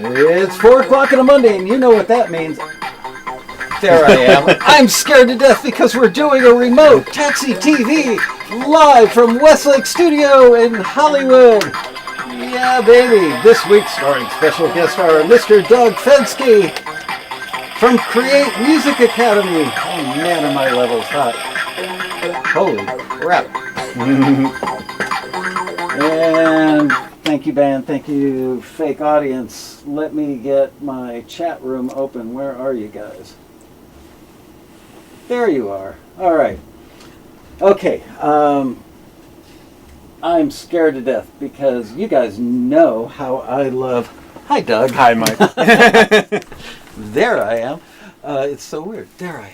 It's 4 o'clock on a Monday, and you know what that means. There I am. I'm scared to death because we're doing a remote Taxi TV live from Westlake Studio in Hollywood. Yeah, baby. This week starring special guest star Mr. Doug Fensky from Create Music Academy. Oh man, are my levels hot. Holy crap. And thank you, band. Thank you, fake audience. Let me get my chat room open. Where are you guys? There you are. All right. Okay. I'm scared to death because you guys know how I love... Hi, Doug. Hi, Mike. There I am. It's so weird. There I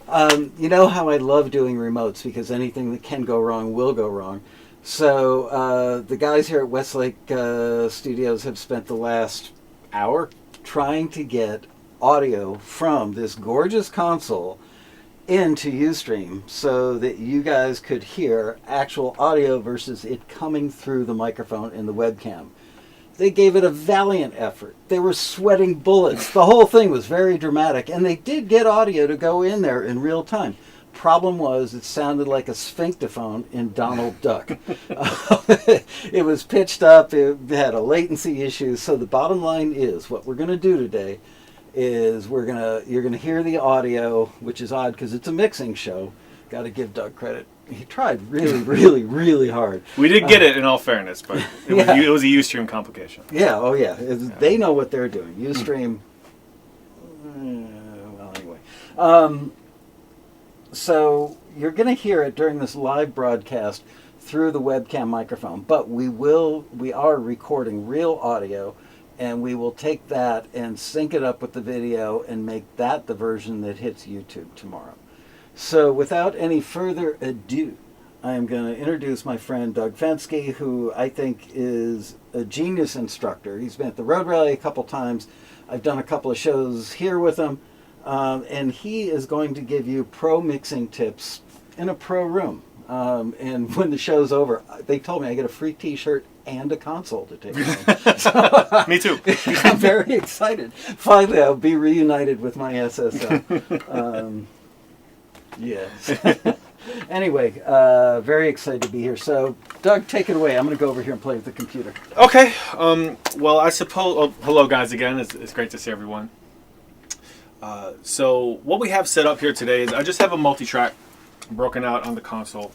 am. You know how I love doing remotes because anything that can go wrong will go wrong. So the guys here at Westlake Studios have spent the last hour trying to get audio from this gorgeous console into Ustream so that you guys could hear actual audio versus it coming through the microphone in the webcam. They gave it a valiant effort. They were sweating bullets. The whole thing was very dramatic, and they did get audio to go in there in real time. Problem was, it sounded like a sphinctophone in Donald Duck. It was pitched up, it had a latency issue, so the bottom line is, what we're going to do today is you're gonna hear the audio, which is odd because it's a mixing show. Got to give Doug credit. He tried really, really, really hard. We did get it in all fairness, but it was a Ustream complication. Yeah, oh yeah. They know what they're doing. Ustream, well anyway. So you're going to hear it during this live broadcast through the webcam microphone, but we are recording real audio, and we will take that and sync it up with the video and make that the version that hits YouTube tomorrow. So without any further ado, I am going to introduce my friend Doug Fensky, who I think is a genius instructor. He's been at the Road Rally a couple times. I've done a couple of shows here with him. And he is going to give you pro mixing tips in a pro room. And when the show's over, they told me I get a free t-shirt and a console to take home. So, me too. I'm very excited. Finally, I'll be reunited with my SSL. Yes. Anyway, very excited to be here. So, Doug, take it away. I'm going to go over here and play with the computer. Okay. Well, I suppose... hello, guys, again. It's great to see everyone. So what we have set up here today is I just have a multi-track broken out on the console.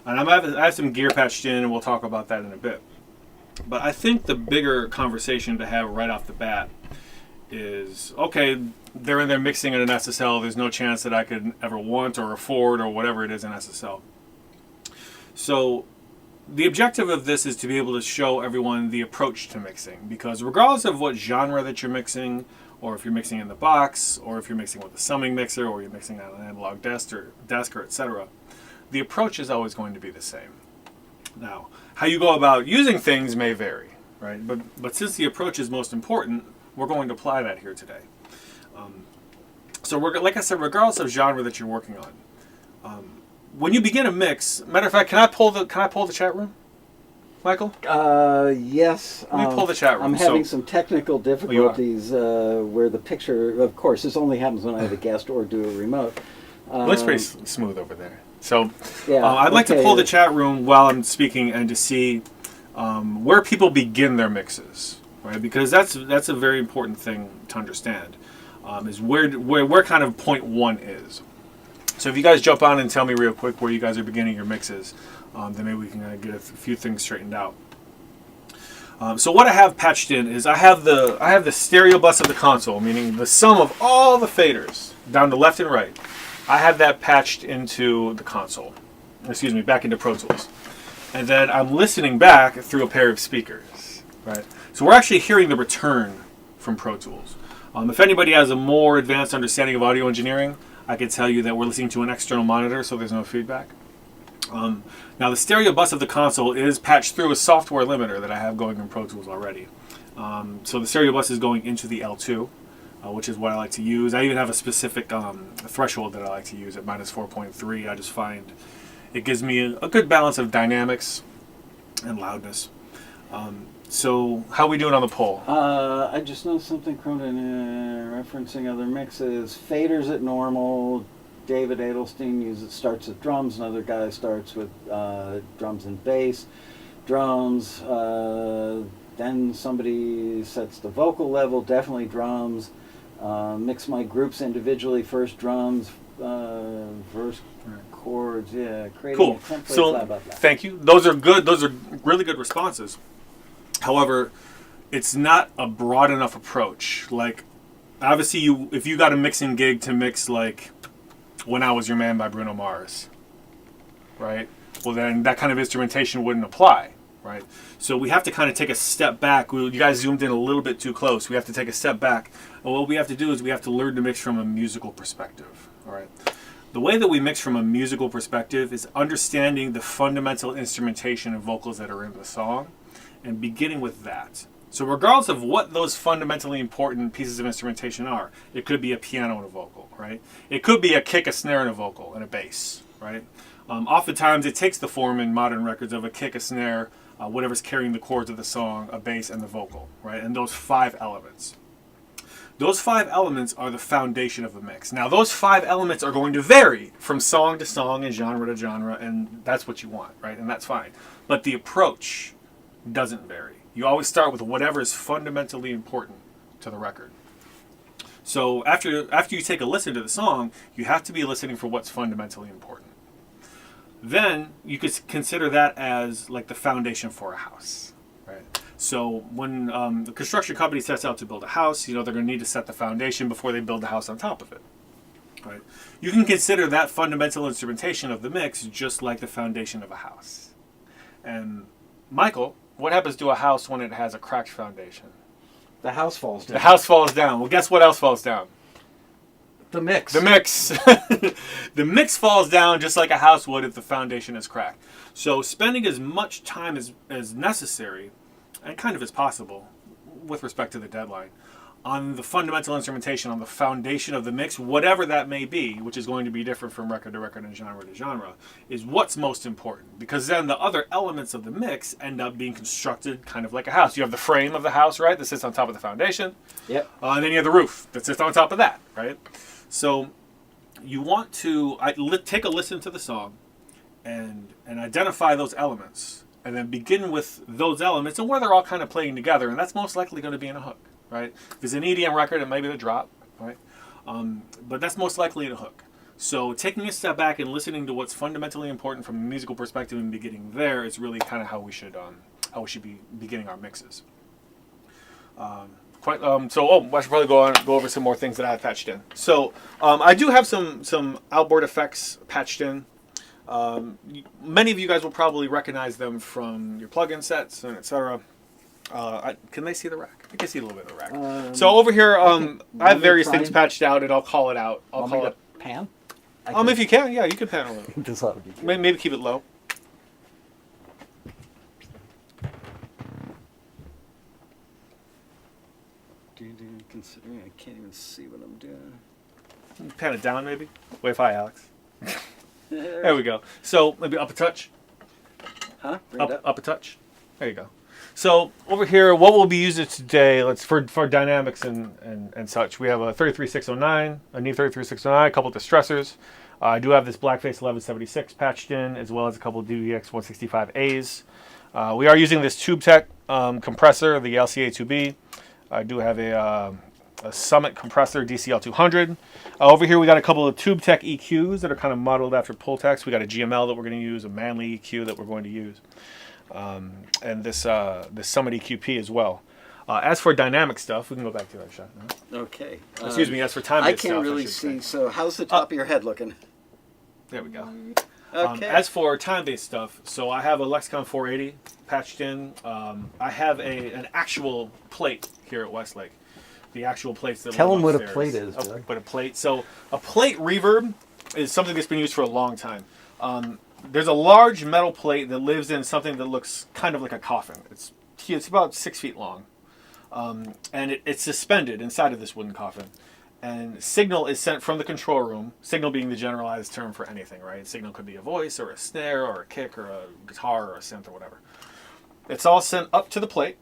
And I have some gear patched in, and we'll talk about that in a bit. But I think the bigger conversation to have right off the bat is, okay, they're in there mixing in an SSL. There's no chance that I could ever want or afford or whatever it is in SSL. So the objective of this is to be able to show everyone the approach to mixing. Because regardless of what genre that you're mixing, or if you're mixing in the box, or if you're mixing with a summing mixer, or you're mixing on an analog desk or etc., the approach is always going to be the same. Now, how you go about using things may vary, right? But since the approach is most important, we're going to apply that here today. So like I said, regardless of genre that you're working on, when you begin a mix, matter of fact, can I pull the chat room, Michael? Yes. Let me pull the chat room. I'm having some technical difficulties where the picture, of course, this only happens when I have a guest or do a remote. Looks pretty smooth over there. So yeah, I'd like to pull the chat room while I'm speaking and to see where people begin their mixes, right? Because that's a very important thing to understand, is where kind of point one is. So if you guys jump on and tell me real quick where you guys are beginning your mixes, then maybe we can get a few things straightened out. So what I have patched in is I have the stereo bus of the console, meaning the sum of all the faders down to left and right. I have that patched into the console. Excuse me, back into Pro Tools. And then I'm listening back through a pair of speakers, right? So we're actually hearing the return from Pro Tools. If anybody has a more advanced understanding of audio engineering, I can tell you that we're listening to an external monitor, so there's no feedback. Now the stereo bus of the console is patched through a software limiter that I have going in Pro Tools already. So the stereo bus is going into the L2, which is what I like to use. I even have a specific threshold that I like to use at -4.3. I just find it gives me a good balance of dynamics and loudness. So how we doing on the poll? I just know something Cronin referencing other mixes. Faders at normal. David Adelstein starts with drums. Another guy starts with drums and bass. Drums. Then somebody sets the vocal level. Definitely drums. Mix my groups individually. First drums, verse, chords. Yeah, creating Cool. a template. So Blah, blah, blah. thank you. Those are good. Those are really good responses. However, it's not a broad enough approach. Like, obviously, if you got a mixing gig to mix like "When I Was Your Man" by Bruno Mars, right? Well, then that kind of instrumentation wouldn't apply, right? So we have to kind of take a step back. You guys zoomed in a little bit too close. We have to take a step back. And what we have to do is we have to learn to mix from a musical perspective, all right? The way that we mix from a musical perspective is understanding the fundamental instrumentation and vocals that are in the song and beginning with that. So regardless of what those fundamentally important pieces of instrumentation are, it could be a piano and a vocal, right? It could be a kick, a snare, and a vocal, and a bass, right? Oftentimes it takes the form in modern records of a kick, a snare, whatever's carrying the chords of the song, a bass, and the vocal, right? And those 5 elements. Those 5 elements are the foundation of the mix. Now, those 5 elements are going to vary from song to song and genre to genre, and that's what you want, right? And that's fine. But the approach doesn't vary. You always start with whatever is fundamentally important to the record. So after you take a listen to the song, you have to be listening for what's fundamentally important. Then you could consider that as like the foundation for a house, right? So when the construction company sets out to build a house, they're going to need to set the foundation before they build the house on top of it, right? You can consider that fundamental instrumentation of the mix just like the foundation of a house. And Michael, what happens to a house when it has a cracked foundation? The house falls down. The house falls down. Well, guess what else falls down? The mix. The mix. The mix falls down just like a house would if the foundation is cracked. So spending as much time as necessary, and kind of as possible, with respect to the deadline, on the fundamental instrumentation, on the foundation of the mix, whatever that may be, which is going to be different from record to record and genre to genre, is what's most important. Because then the other elements of the mix end up being constructed kind of like a house. You have the frame of the house, right, that sits on top of the foundation. Yep. And then you have the roof that sits on top of that, right? So you want to take a listen to the song and identify those elements, and then begin with those elements and where they're all kind of playing together, and that's most likely going to be in a hook, right? If it's an EDM record, it may be the drop, right? But that's most likely in a hook. So taking a step back and listening to what's fundamentally important from a musical perspective and beginning there is really kind of how we should be beginning our mixes. I should probably go over some more things that I have patched in. So I do have some outboard effects patched in. Many of you guys will probably recognize them from your plugin sets and etc. Can they see the rack? I can see a little bit of the rack. So over here, I have various things patched out, and I'll call it out. I'll call it pan. If you can, yeah, you can pan a little. This ought to be good. Maybe keep it low. Considering I can't even see what I'm doing. Pan it down, maybe. Wave high, Alex. There we go. So maybe up a touch. Huh? Up a touch. There you go. So over here, what we'll be using today, for dynamics and such, we have a 33609, a Neve 33609, a couple of distressors. I do have this Blackface 1176 patched in, as well as a couple of DVX 165As. We are using this TubeTech compressor, the LCA2B. I do have a Summit compressor, DCL200. Over here we got a couple of TubeTech EQs that are kind of modeled after Pultecs. We got a GML that we're going to use, a Manley EQ that we're going to use, and this Summit EQP as well. As for dynamic stuff, we can go back to that shot now. Okay. Excuse me, as for time-based I can't stuff, really see, so how's the top of your head looking? There we go. Okay. As for time-based stuff, so I have a Lexicon 480 patched in. I have an actual plate here at Westlake. The actual plates that Tell them what a upstairs. plate is, Doug. What a plate. So a plate reverb is something that's been used for a long time. There's a large metal plate that lives in something that looks kind of like a coffin. It's about 6 feet long, and it's suspended inside of this wooden coffin. And signal is sent from the control room. Signal being the generalized term for anything, right? Signal could be a voice or a snare or a kick or a guitar or a synth or whatever. It's all sent up to the plate.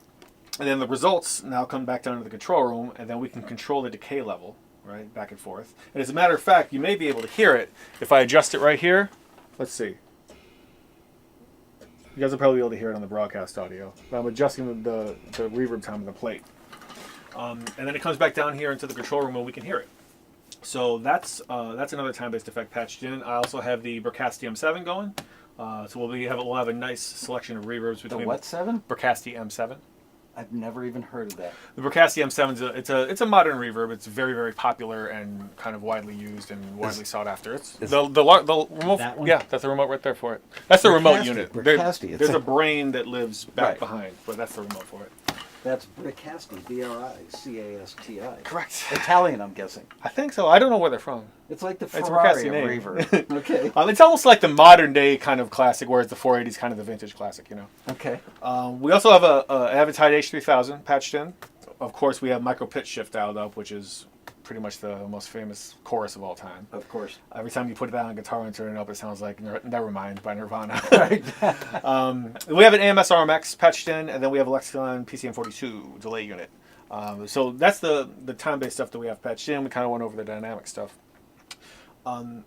And then the results now come back down to the control room, and then we can control the decay level, right, back and forth. And as a matter of fact, you may be able to hear it if I adjust it right here. Let's see. You guys will probably be able to hear it on the broadcast audio. But I'm adjusting the reverb time of the plate. And then it comes back down here into the control room and we can hear it. So that's another time-based effect patched in. I also have the Bricasti M7 going. So we'll have a nice selection of reverbs between The what 7? Bricasti M7. I've never even heard of that. The Bricasti M7 it's a modern reverb. It's very, very popular and kind of widely used and widely sought after. It's the remote. That one? Yeah, that's the remote right there for it. That's the remote unit. Bricasti. There's a brain that lives back behind, but that's the remote for it. That's Bricasti, Bricasti. Correct. Italian, I'm guessing. I think so. I don't know where they're from. It's like the It's a Ferrari Bricasti of name. reverb. Okay. It's almost like the modern day kind of classic, whereas the 480 is kind of the vintage classic, you know. Okay. We also have a Avantide H3000 patched in. Of course, we have micro pitch shift dialed up, which is pretty much the most famous chorus of all time. Of course. Every time you put that on guitar and turn it up, it sounds like Nevermind by Nirvana. Right. We have an AMS RMX patched in, and then we have a Lexicon PCM42 delay unit. So that's the time-based stuff that we have patched in. We kind of went over the dynamic stuff. And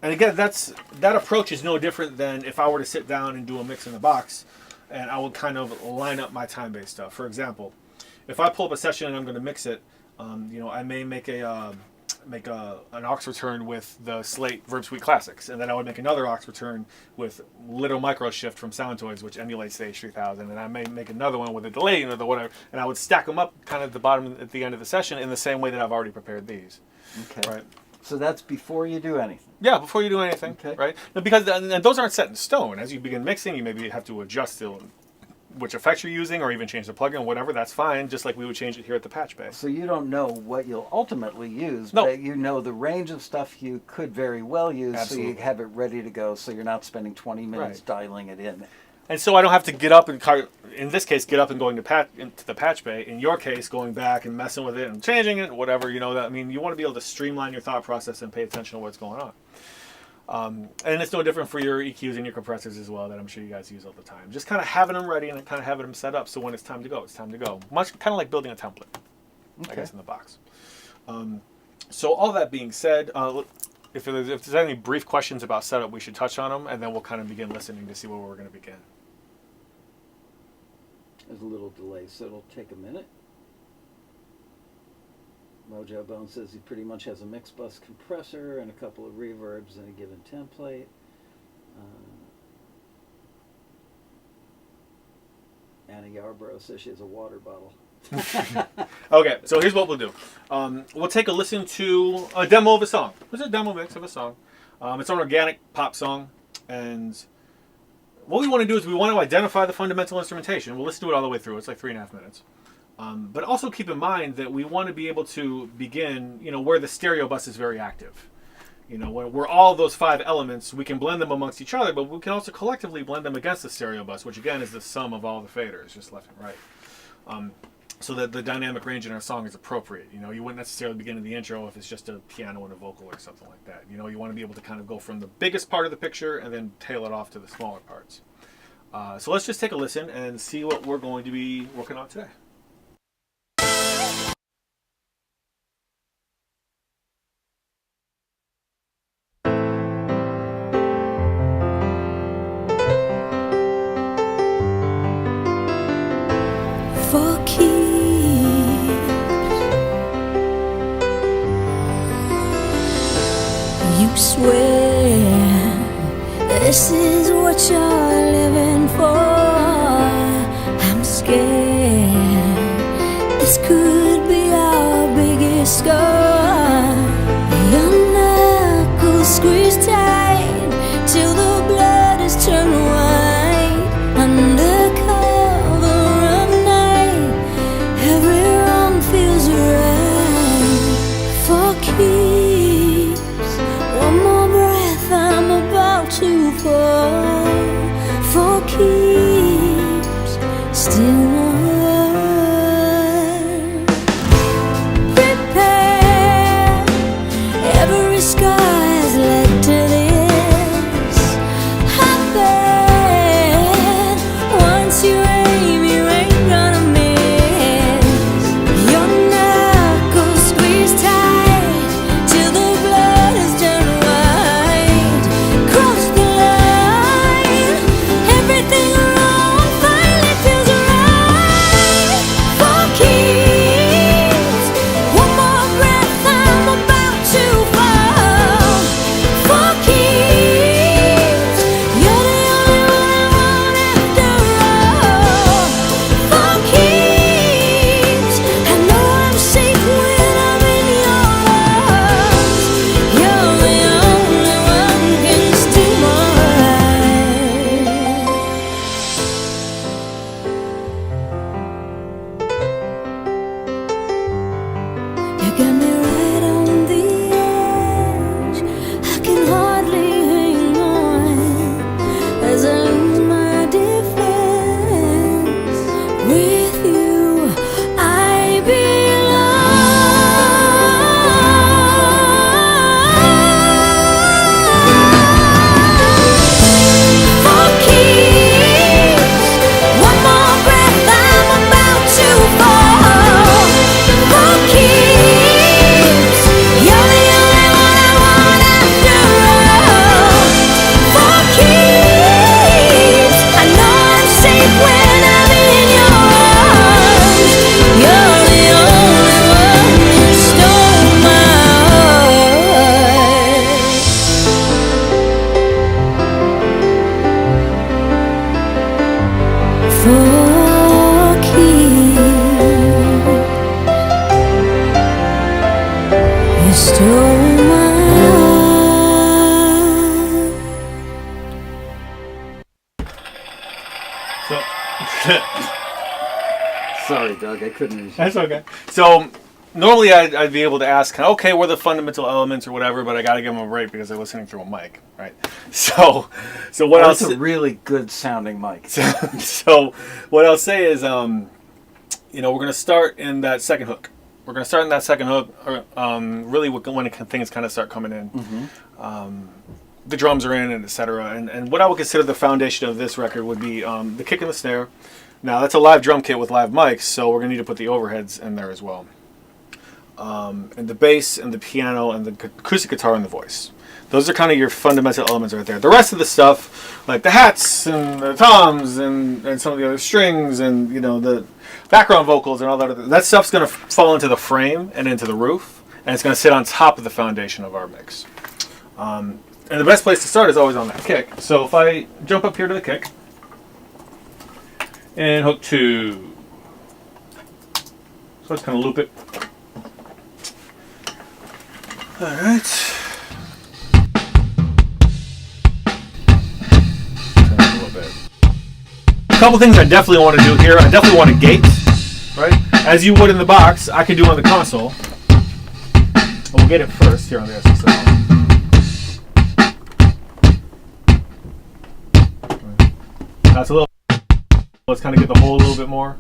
again, that approach is no different than if I were to sit down and do a mix in the box, and I would kind of line up my time-based stuff. For example, if I pull up a session and I'm going to mix it, I may make an aux return with the Slate Verb Suite Classics, and then I would make another aux return with Little Micro Shift from Soundtoys, which emulates the H3000, and I may make another one with a delay or the whatever, and I would stack them up kind of at the bottom at the end of the session in the same way that I've already prepared these. Okay. Right. So that's before you do anything. Yeah, before you do anything. Okay. Right. Now, because and those aren't set in stone. As you begin mixing, you maybe have to adjust which effects you're using, or even change the plugin, whatever. That's fine. Just like we would change it here at the patch bay. So you don't know what you'll ultimately use, No. but you know the range of stuff you could very well use, Absolutely. so you have it ready to go, so you're not spending 20 minutes Right. dialing it in. And so I don't have to get up and in this case, get up and going into the patch bay. In your case, going back and messing with it and changing it, whatever, you want to be able to streamline your thought process and pay attention to what's going on. And it's no different for your EQs and your compressors as well, that I'm sure you guys use all the time. Just kind of having them ready and kind of having them set up, so when it's time to go, it's time to go. Much kind of like building a template, I guess, in the box. So all that being said, if there's any brief questions about setup, we should touch on them, and then we'll kind of begin listening to see where we're going to begin. There's a little delay, so it'll take a minute. Mojo Bone says he pretty much has a mix bus compressor and a couple of reverbs in a given template. Anna Yarborough says she has a water bottle. Okay, so here's what we'll do. We'll take a listen to a demo of a song. This is a demo mix of a song. It's an organic pop song, and what we want to do is we want to identify the fundamental instrumentation. We'll listen to it all the way through. It's like 3.5 minutes. But also keep in mind that we want to be able to begin, where the stereo bus is very active. Where all those 5 elements, we can blend them amongst each other, but we can also collectively blend them against the stereo bus, which again is the sum of all the faders, just left and right. So that the dynamic range in our song is appropriate. You wouldn't necessarily begin in the intro if it's just a piano and a vocal or something like that. You want to be able to kind of go from the biggest part of the picture and then tail it off to the smaller parts. So let's just take a listen and see what we're going to be working on today. For keeps, you swear this is what you're living for. I'm scared this could be our biggest scar. Your knuckles squeeze tight till the blood is turned white. Under cover of night, every wrong feels right. For keeps, one more breath, I'm about to fall. For keeps, still on. Prepare, every scar has led to this. a story mine. So, Sorry, Doug, I couldn't resist. that's okay. So normally I'd be able to ask, okay, what are the fundamental elements or whatever, but I got to give them a break because they're listening through a mic, right? So what else? That's a really good sounding mic. So what I'll say is, we're going to start in that second hook. We're going to start in that second hook, really when things kind of start coming in. Mm-hmm. The drums are in, and etc. And what I would consider the foundation of this record would be the kick and the snare. Now, that's a live drum kit with live mics, so we're going to need to put the overheads in there as well. And the bass and the piano and the acoustic guitar and the voice. Those are kind of your fundamental elements right there. The rest of the stuff, like the hats and the toms and some of the other strings and, the background vocals and all that stuff's going to fall into the frame and into the roof, and it's going to sit on top of the foundation of our mix. And the best place to start is always on that kick. So if I jump up here to the kick, and hook 2. So let's kind of loop it. Alright. A couple things I definitely want to do here. I definitely want to gate, right? As you would in the box, I can do on the console. We'll get it first here on the SSL. That's a little. Let's kind of get the hole a little bit more.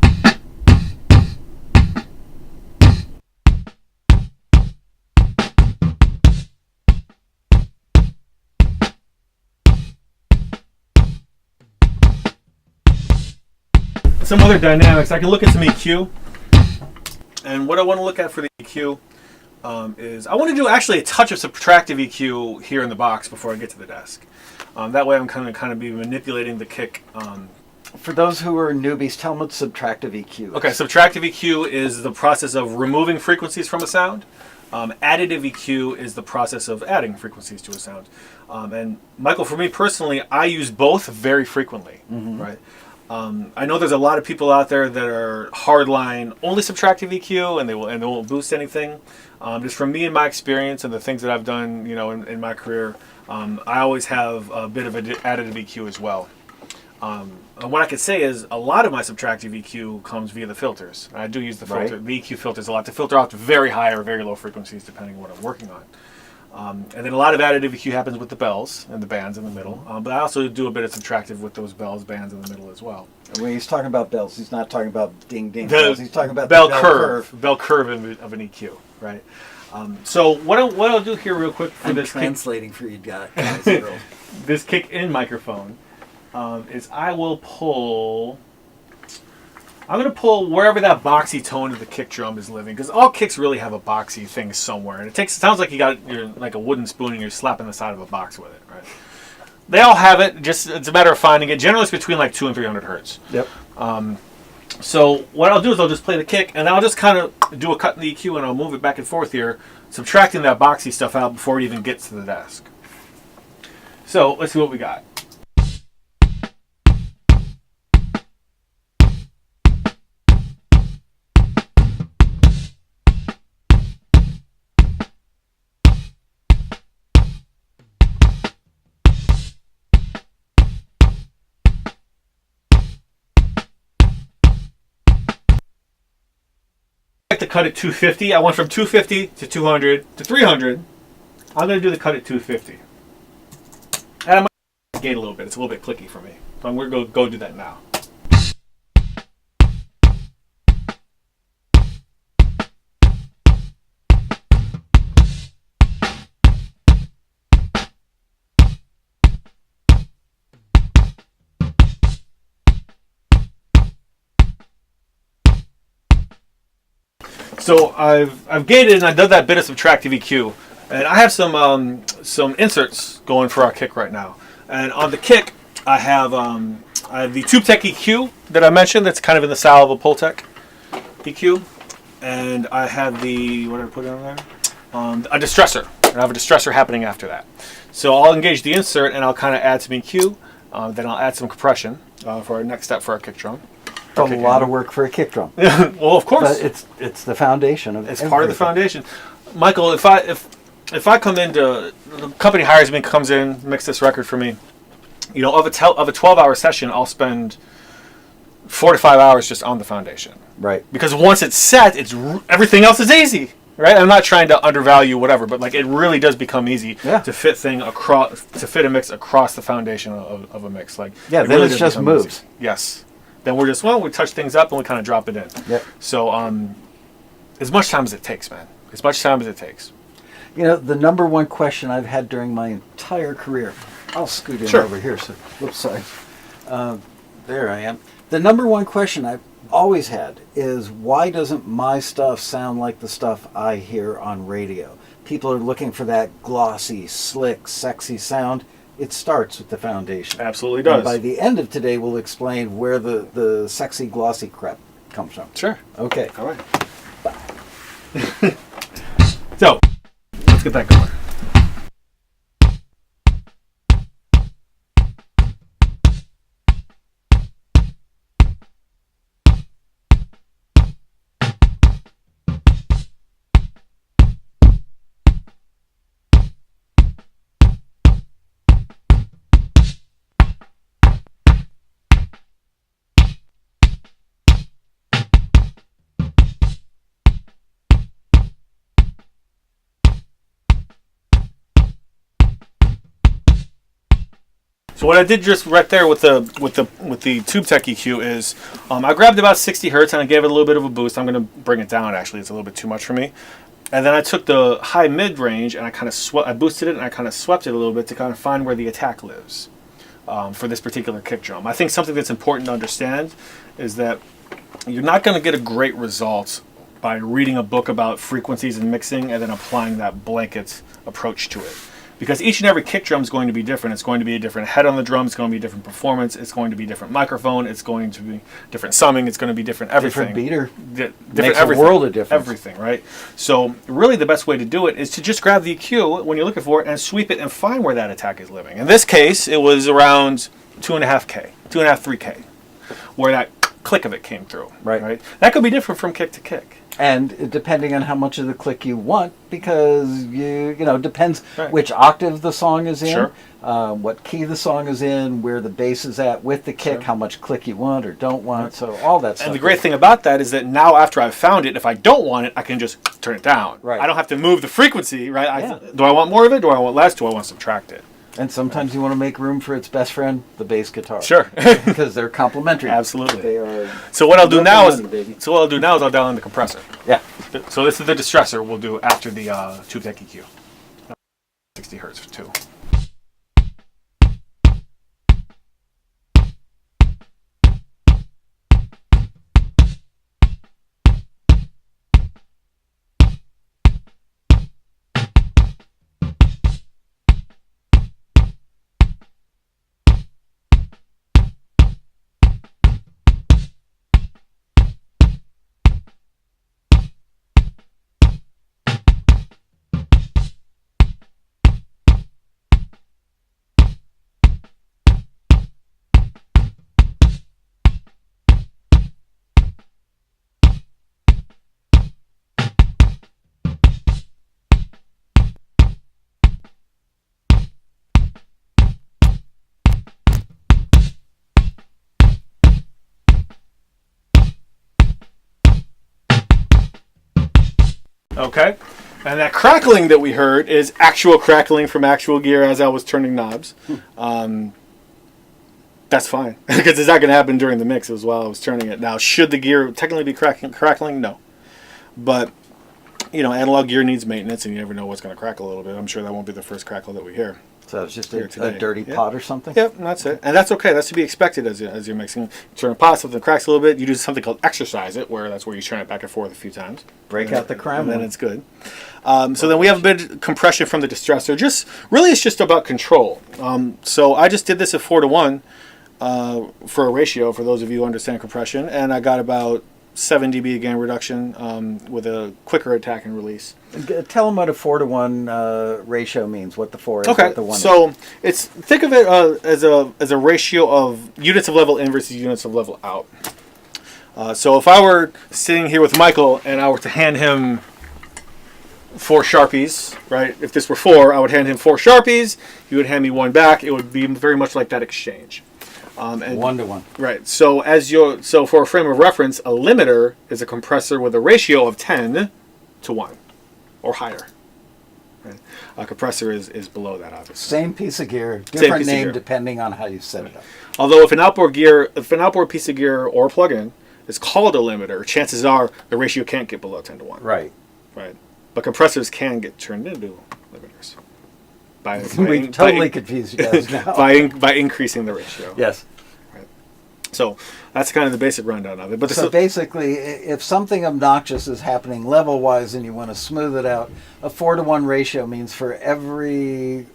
Some other dynamics. I can look at some EQ. And what I want to look at for the EQ is I want to do actually a touch of subtractive EQ here in the box before I get to the desk. That way I'm kind of be manipulating the kick. For those who are newbies, tell them what subtractive EQ is. Okay, subtractive EQ is the process of removing frequencies from a sound. Additive EQ is the process of adding frequencies to a sound. And Michael, for me personally, I use both very frequently. Mm-hmm. Right. I know there's a lot of people out there that are hardline only subtractive EQ, and they won't boost anything. Just from me and my experience and the things that I've done, in my career, I always have a bit of additive EQ as well. And what I could say is a lot of my subtractive EQ comes via the filters. I do use the filter, the EQ filters a lot to filter out to very high or very low frequencies depending on what I'm working on. And then a lot of additive EQ happens with the bells and the bands in the middle. But I also do a bit of subtractive with those bells, bands in the middle as well. And when he's talking about bells, he's not talking about ding ding The bells. He's talking about bell the curve. Bell curve of an EQ, right? So what I'll do here real quick for I'm this translating for you guys, girls. this kick in microphone is I will pull. I'm going to pull wherever that boxy tone of the kick drum is living, because all kicks really have a boxy thing somewhere, and it sounds like you got like a wooden spoon and you're slapping the side of a box with it, right? They all have it. Just it's a matter of finding it. Generally, it's between like 200 and 300 hertz. Yep. So what I'll do is I'll just play the kick, and I'll just kind of do a cut in the EQ, and I'll move it back and forth here, subtracting that boxy stuff out before it even gets to the desk. So let's see what we got. To cut at 250. I went from 250 to 200 to 300. I'm going to do the cut at 250. And I might gate a little bit. It's a little bit clicky for me. So I'm going to go do that now. So I've gated and I've done that bit of subtractive EQ, and I have some inserts going for our kick right now. And on the kick, I have the Tube Tech EQ that I mentioned. That's kind of in the style of a Pultec EQ, and I have the what did I put on there? A distressor. And I have a distressor happening after that. So I'll engage the insert and I'll kind of add some EQ. Then I'll add some compression for our next step for our kick drum. It's a lot of work for a kick drum. Well, of course. But it's the foundation of It's part of the foundation. Michael, if I come into the company hires me, comes in, mix this record for me, of a 12-hour session, I'll spend 4 to 5 hours just on the foundation. Right. Because once it's set, everything else is easy. Right. I'm not trying to undervalue whatever, but like it really does become easy to fit a mix across the foundation of a mix. Like then really it's just moves. Easy. Yes. Then we're just we touch things up and we kind of drop it in. Yep. So as much time as it takes, man. As much time as it takes. The number one question I've had during my entire career. I'll scoot in over here. So, whoops, sorry. There I am. The number one question I've always had is, why doesn't my stuff sound like the stuff I hear on radio? People are looking for that glossy, slick, sexy sound. It starts with the foundation. Absolutely does. And by the end of today, we'll explain where the sexy, glossy crap comes from. Sure. Okay. All right. So, let's get that going. So what I did just right there with the TubeTech EQ is I grabbed about 60 hertz and I gave it a little bit of a boost. I'm going to bring it down. Actually, it's a little bit too much for me. And then I took the high mid range and I boosted it and I kind of swept it a little bit to kind of find where the attack lives for this particular kick drum. I think something that's important to understand is that you're not going to get a great result by reading a book about frequencies and mixing and then applying that blanket approach to it. Because each and every kick drum is going to be different. It's going to be a different head on the drum. It's going to be different performance. It's going to be different microphone. It's going to be different summing. It's going to be different everything. Different beater. Different Makes everything. a world of difference. Everything, right? So really the best way to do it is to just grab the EQ when you're looking for it and sweep it and find where that attack is living. In this case, it was around 2.5K, 2.5, 3K, where that click of it came through. Right. That could be different from kick to kick. And depending on how much of the click you want, because depends Right. which octave the song is in, Sure. what key the song is in, where the bass is at with the kick, Sure. how much click you want or don't want, so all that stuff. And the great thing about that is that now after I've found it, if I don't want it, I can just turn it down. Right. I don't have to move the frequency, right? Yeah. Do I want more of it? Do I want less? Do I want to subtract it? And sometimes you want to make room for its best friend, the bass guitar. Sure. Because they're complementary. Absolutely. They are. So what I'll do now money, baby. is I'll dial in the compressor. Yeah. So this is the distressor we'll do after the TubeTech EQ. 60 hertz for 2. Okay, and that crackling that we heard is actual crackling from actual gear as I was turning knobs. That's fine, because it's not going to happen during the mix as while I was turning it. Now, should the gear technically be crackling? No. But, analog gear needs maintenance, and you never know what's going to crackle a little bit. I'm sure that won't be the first crackle that we hear. So it's just Here a today. dirty pot or something? Yep, and that's it. And that's okay. That's to be expected as you're mixing. You turn a pot, something cracks a little bit. You do something called exercise it, where that's where you turn it back and forth a few times. Break out the crime and then one. it's good. So then we have a bit of compression from the distressor. It's just about control. So I just did this at 4:1 for a ratio, for those of you who understand compression, and I got about 7 dB gain reduction with a quicker attack and release. Tell them what a 4:1 ratio means. What the 4 is. Okay, What the 1 so think of it as a ratio of units of level in versus units of level out. So if I were sitting here with Michael and I were to hand him 4 Sharpies, right? If this were 4, I would hand him 4 Sharpies. He would hand me 1 back. It would be very much like that exchange. And 1 to 1. Right. So for a frame of reference, a limiter is a compressor with a ratio of 10 to 1 or higher. Right? A compressor is below that, obviously. Same piece of gear, different piece of name gear. depending on how you set it up. Although if an outboard piece of gear or plug-in is called a limiter, chances are the ratio can't get below 10 to 1. Right. Right. But compressors can get turned into limiters. We totally confused you guys now. By increasing the ratio. Yes. Right. So that's kind of the basic rundown of it. But So basically, if something obnoxious is happening level-wise and you want to smooth it out, a 4 to 1 ratio means for every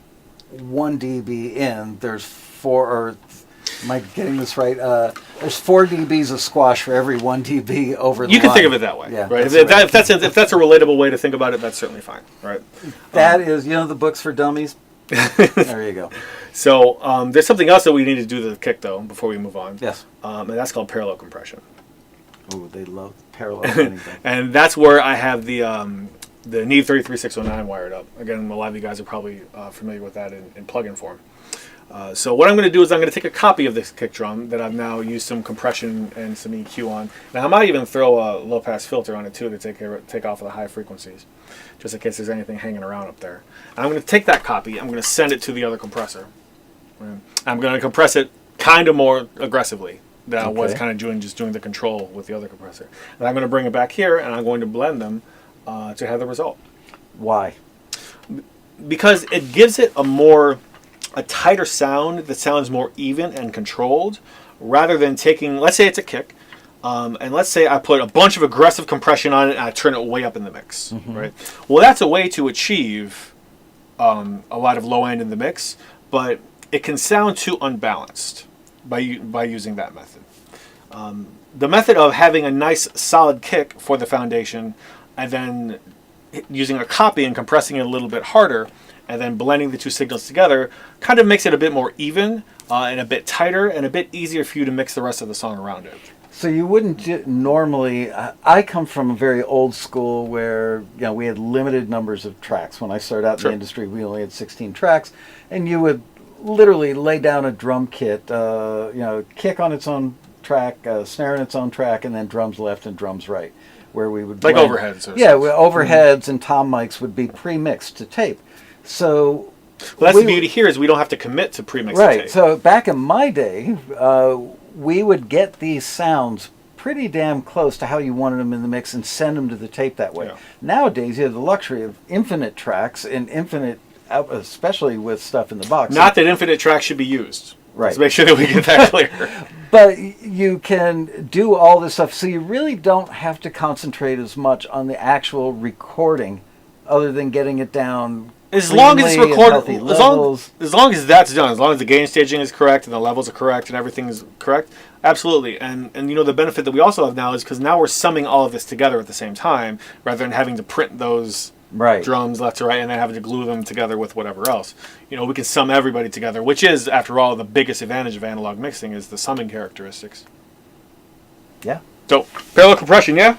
1 dB in, there's 4, or am I getting this right? There's 4 dBs of squash for every 1 dB over the you can line. think of it that way, Yeah, right? that's If right. that's a relatable way to think about it, that's certainly fine, right? That is, the books for dummies? There you go. So there's something else that we need to do to the kick, though, before we move on. Yes. And that's called parallel compression. Ooh, they love parallel anything. And that's where I have the Neve 33609 wired up. Again, a lot of you guys are probably familiar with that in plug-in form. So what I'm going to do is I'm going to take a copy of this kick drum that I've now used some compression and some EQ on. Now I might even throw a low-pass filter on it too to take off of the high frequencies, just in case there's anything hanging around up there. And I'm going to take that copy, I'm going to send it to the other compressor. I'm going to compress it kind of more aggressively than I was kind of doing the control with the other compressor. And I'm going to bring it back here and I'm going to blend them to have the result. Why? Because it gives it a tighter sound that sounds more even and controlled, rather than taking, let's say it's a kick, and let's say I put a bunch of aggressive compression on it and I turn it way up in the mix, right? Well, that's a way to achieve a lot of low end in the mix, but it can sound too unbalanced by using that method. The method of having a nice solid kick for the foundation and then using a copy and compressing it a little bit harder and then blending the two signals together kind of makes it a bit more even and a bit tighter and a bit easier for you to mix the rest of the song around it. So you wouldn't normally. I come from a very old school where we had limited numbers of tracks. When I started out in the industry, we only had 16 tracks, and you would literally lay down a drum kit, kick on its own track, snare on its own track, and then drums left and drums right, where we would like blend. overheads. Overheads and tom mics would be pre-mixed to tape. So that's the beauty here is we don't have to commit to pre-mix right. tape. So back in my day, we would get these sounds pretty damn close to how you wanted them in the mix and send them to the tape that way. Yeah. Nowadays, you have the luxury of infinite tracks and infinite, especially with stuff in the box. Not that infinite tracks should be used. Right. Let's make sure that we get that clear. But you can do all this stuff, so you really don't have to concentrate as much on the actual recording, other than getting it down. As long as it's recorded, as long as that's done, as long as the gain staging is correct and the levels are correct and everything is correct, absolutely. And the benefit that we also have now is because now we're summing all of this together at the same time, rather than having to print those drums left to right and then having to glue them together with whatever else. We can sum everybody together, which is, after all, the biggest advantage of analog mixing is the summing characteristics. Yeah. So, parallel compression, yeah?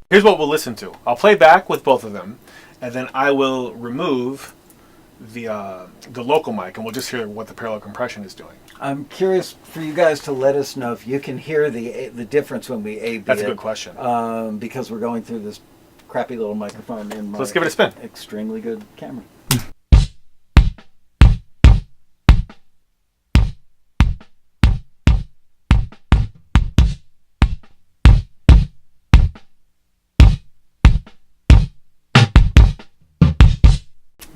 Here's what we'll listen to. I'll play back with both of them, and then I will remove the local mic, and we'll just hear what the parallel compression is doing. I'm curious for you guys to let us know if you can hear the difference when we A/B. That's a good question. Because we're going through this crappy little microphone in my Let's give it a spin. Extremely good camera.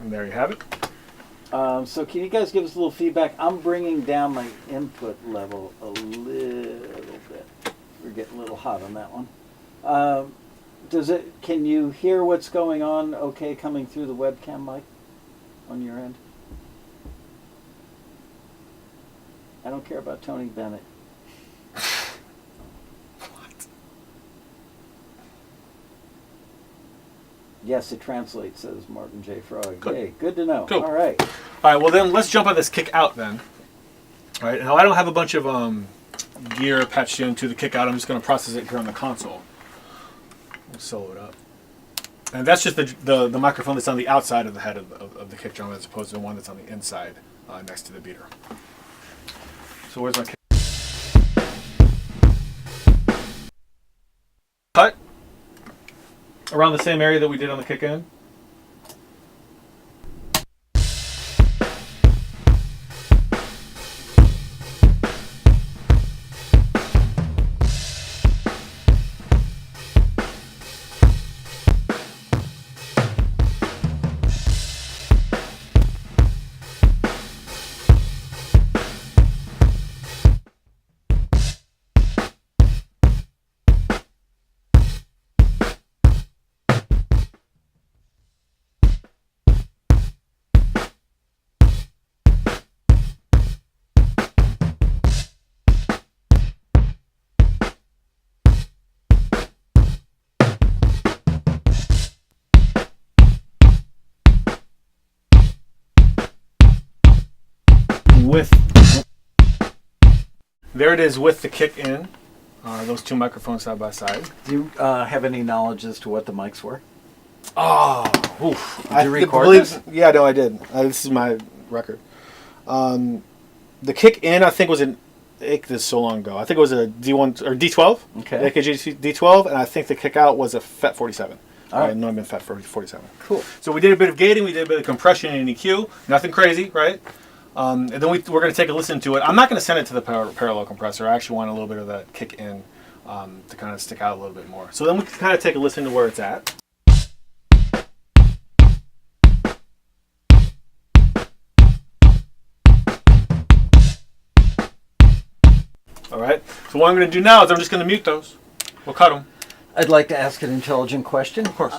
And there you have it. So can you guys give us a little feedback? I'm bringing down my input level a little bit. We're getting a little hot on that one. Can you hear what's going on okay coming through the webcam mic? on your end? I don't care about Tony Bennett. What? Yes, it translates, says Martin J. Frog. Good. Yay, good to know. Cool. All right. All right, well then let's jump on this kick out then. All right, now I don't have a bunch of gear patched into the kick out. I'm just going to process it here on the console. We'll solo it up. And that's just the microphone that's on the outside of the head of the kick drum as opposed to the one that's on the inside next to the beater. So where's my kick? Cut. Around the same area that we did on the kick in. There it is with the kick in. Those two microphones side by side. Do you have any knowledge as to what the mics were? Oh, oof. Did you record this? Yeah, no, I did. This is my record. The kick in, I think, was an this is so long ago. I think it was a D1 or D12. Okay. AKG D12, and I think the kick out was a FET 47. All right. No, I meant FET 47. Cool. So we did a bit of gating, we did a bit of compression and EQ. Nothing crazy, right? And then we're going to take a listen to it. I'm not going to send it to the parallel compressor. I actually want a little bit of that kick in to kind of stick out a little bit more. So then we can kind of take a listen to where it's at. All right. So what I'm going to do now is I'm just going to mute those. We'll cut them. I'd like to ask an intelligent question. Of course.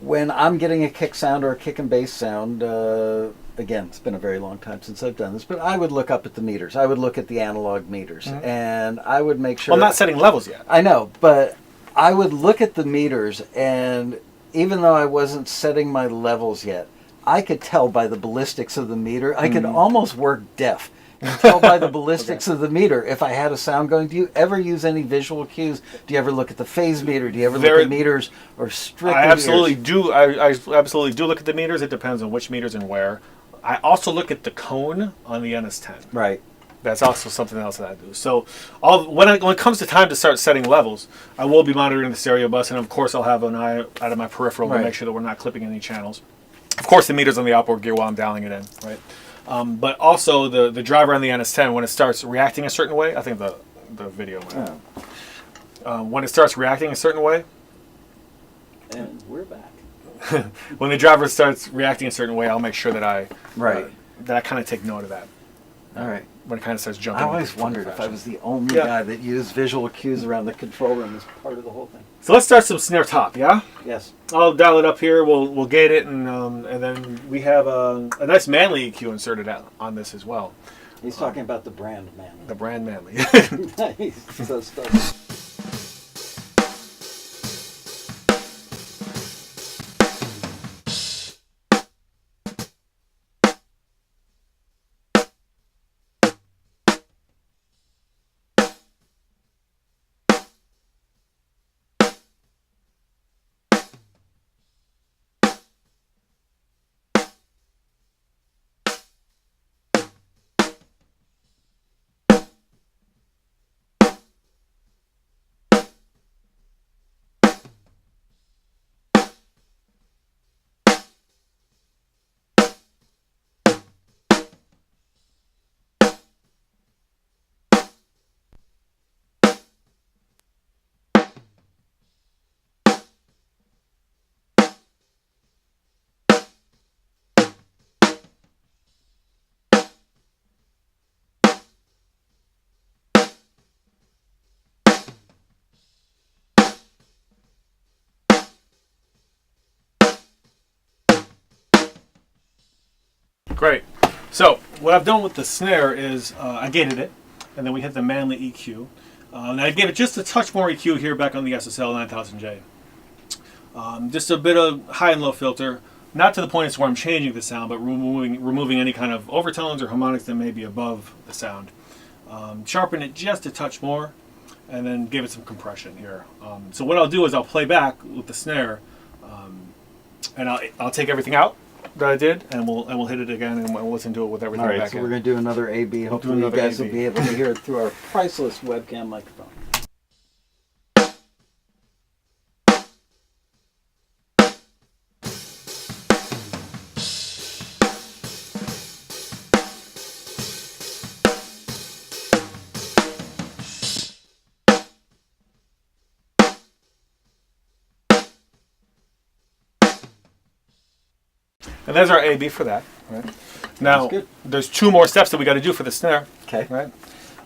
When I'm getting a kick sound or a kick and bass sound, again, it's been a very long time since I've done this, but I would look up at the meters. I would look at the analog meters, and I would make sure... Well, I'm not setting levels yet. I know, but I would look at the meters, and even though I wasn't setting my levels yet, I could tell by the ballistics of the meter. I could almost work deaf and tell by the ballistics of the meter if I had a sound going. Do you ever use any visual cues? Do you ever look at the phase meter? Do you ever look at meters or strictly I absolutely ears? do. I absolutely do look at the meters. It depends on which meters and where. I also look at the cone on the NS10. Right. That's also something else that I do. So when it comes to time to start setting levels, I will be monitoring the stereo bus, and of course I'll have an eye out of my peripheral to make sure that we're not clipping any channels. Of course, the meter's on the outboard gear while I'm dialing it in, right? But also the driver on the NS10, when it starts reacting a certain way, I think the video went when it starts reacting a certain way. And we're back. When the driver starts reacting a certain way, I'll make sure that I kind of take note of that. All right. When it kind of starts jumping. I always wondered if I was the only guy that used visual cues around the control room as part of the whole thing. So let's start some snare top, yeah? Yes. I'll dial it up here. We'll gate it, and then we have a nice Manly EQ inserted out on this as well. He's talking about the brand Manly. The brand Manly. Nice. So stuff. Great. So what I've done with the snare is I gated it, and then we hit the Manly EQ. And I gave it just a touch more EQ here back on the SSL 9000J. Just a bit of high and low filter, not to the point it's where I'm changing the sound, but removing any kind of overtones or harmonics that may be above the sound. Sharpen it just a touch more, and then give it some compression here. So what I'll do is I'll play back with the snare, and I'll take everything out that I did, and we'll hit it again, and we'll listen to it with everything All right, back so in. we're going to do another A/B. Hopefully you guys will be able to hear it through our priceless webcam microphone. And there's our A/B for that. Right? Now, good. there's two more steps that we got to do for the snare. Okay. Right.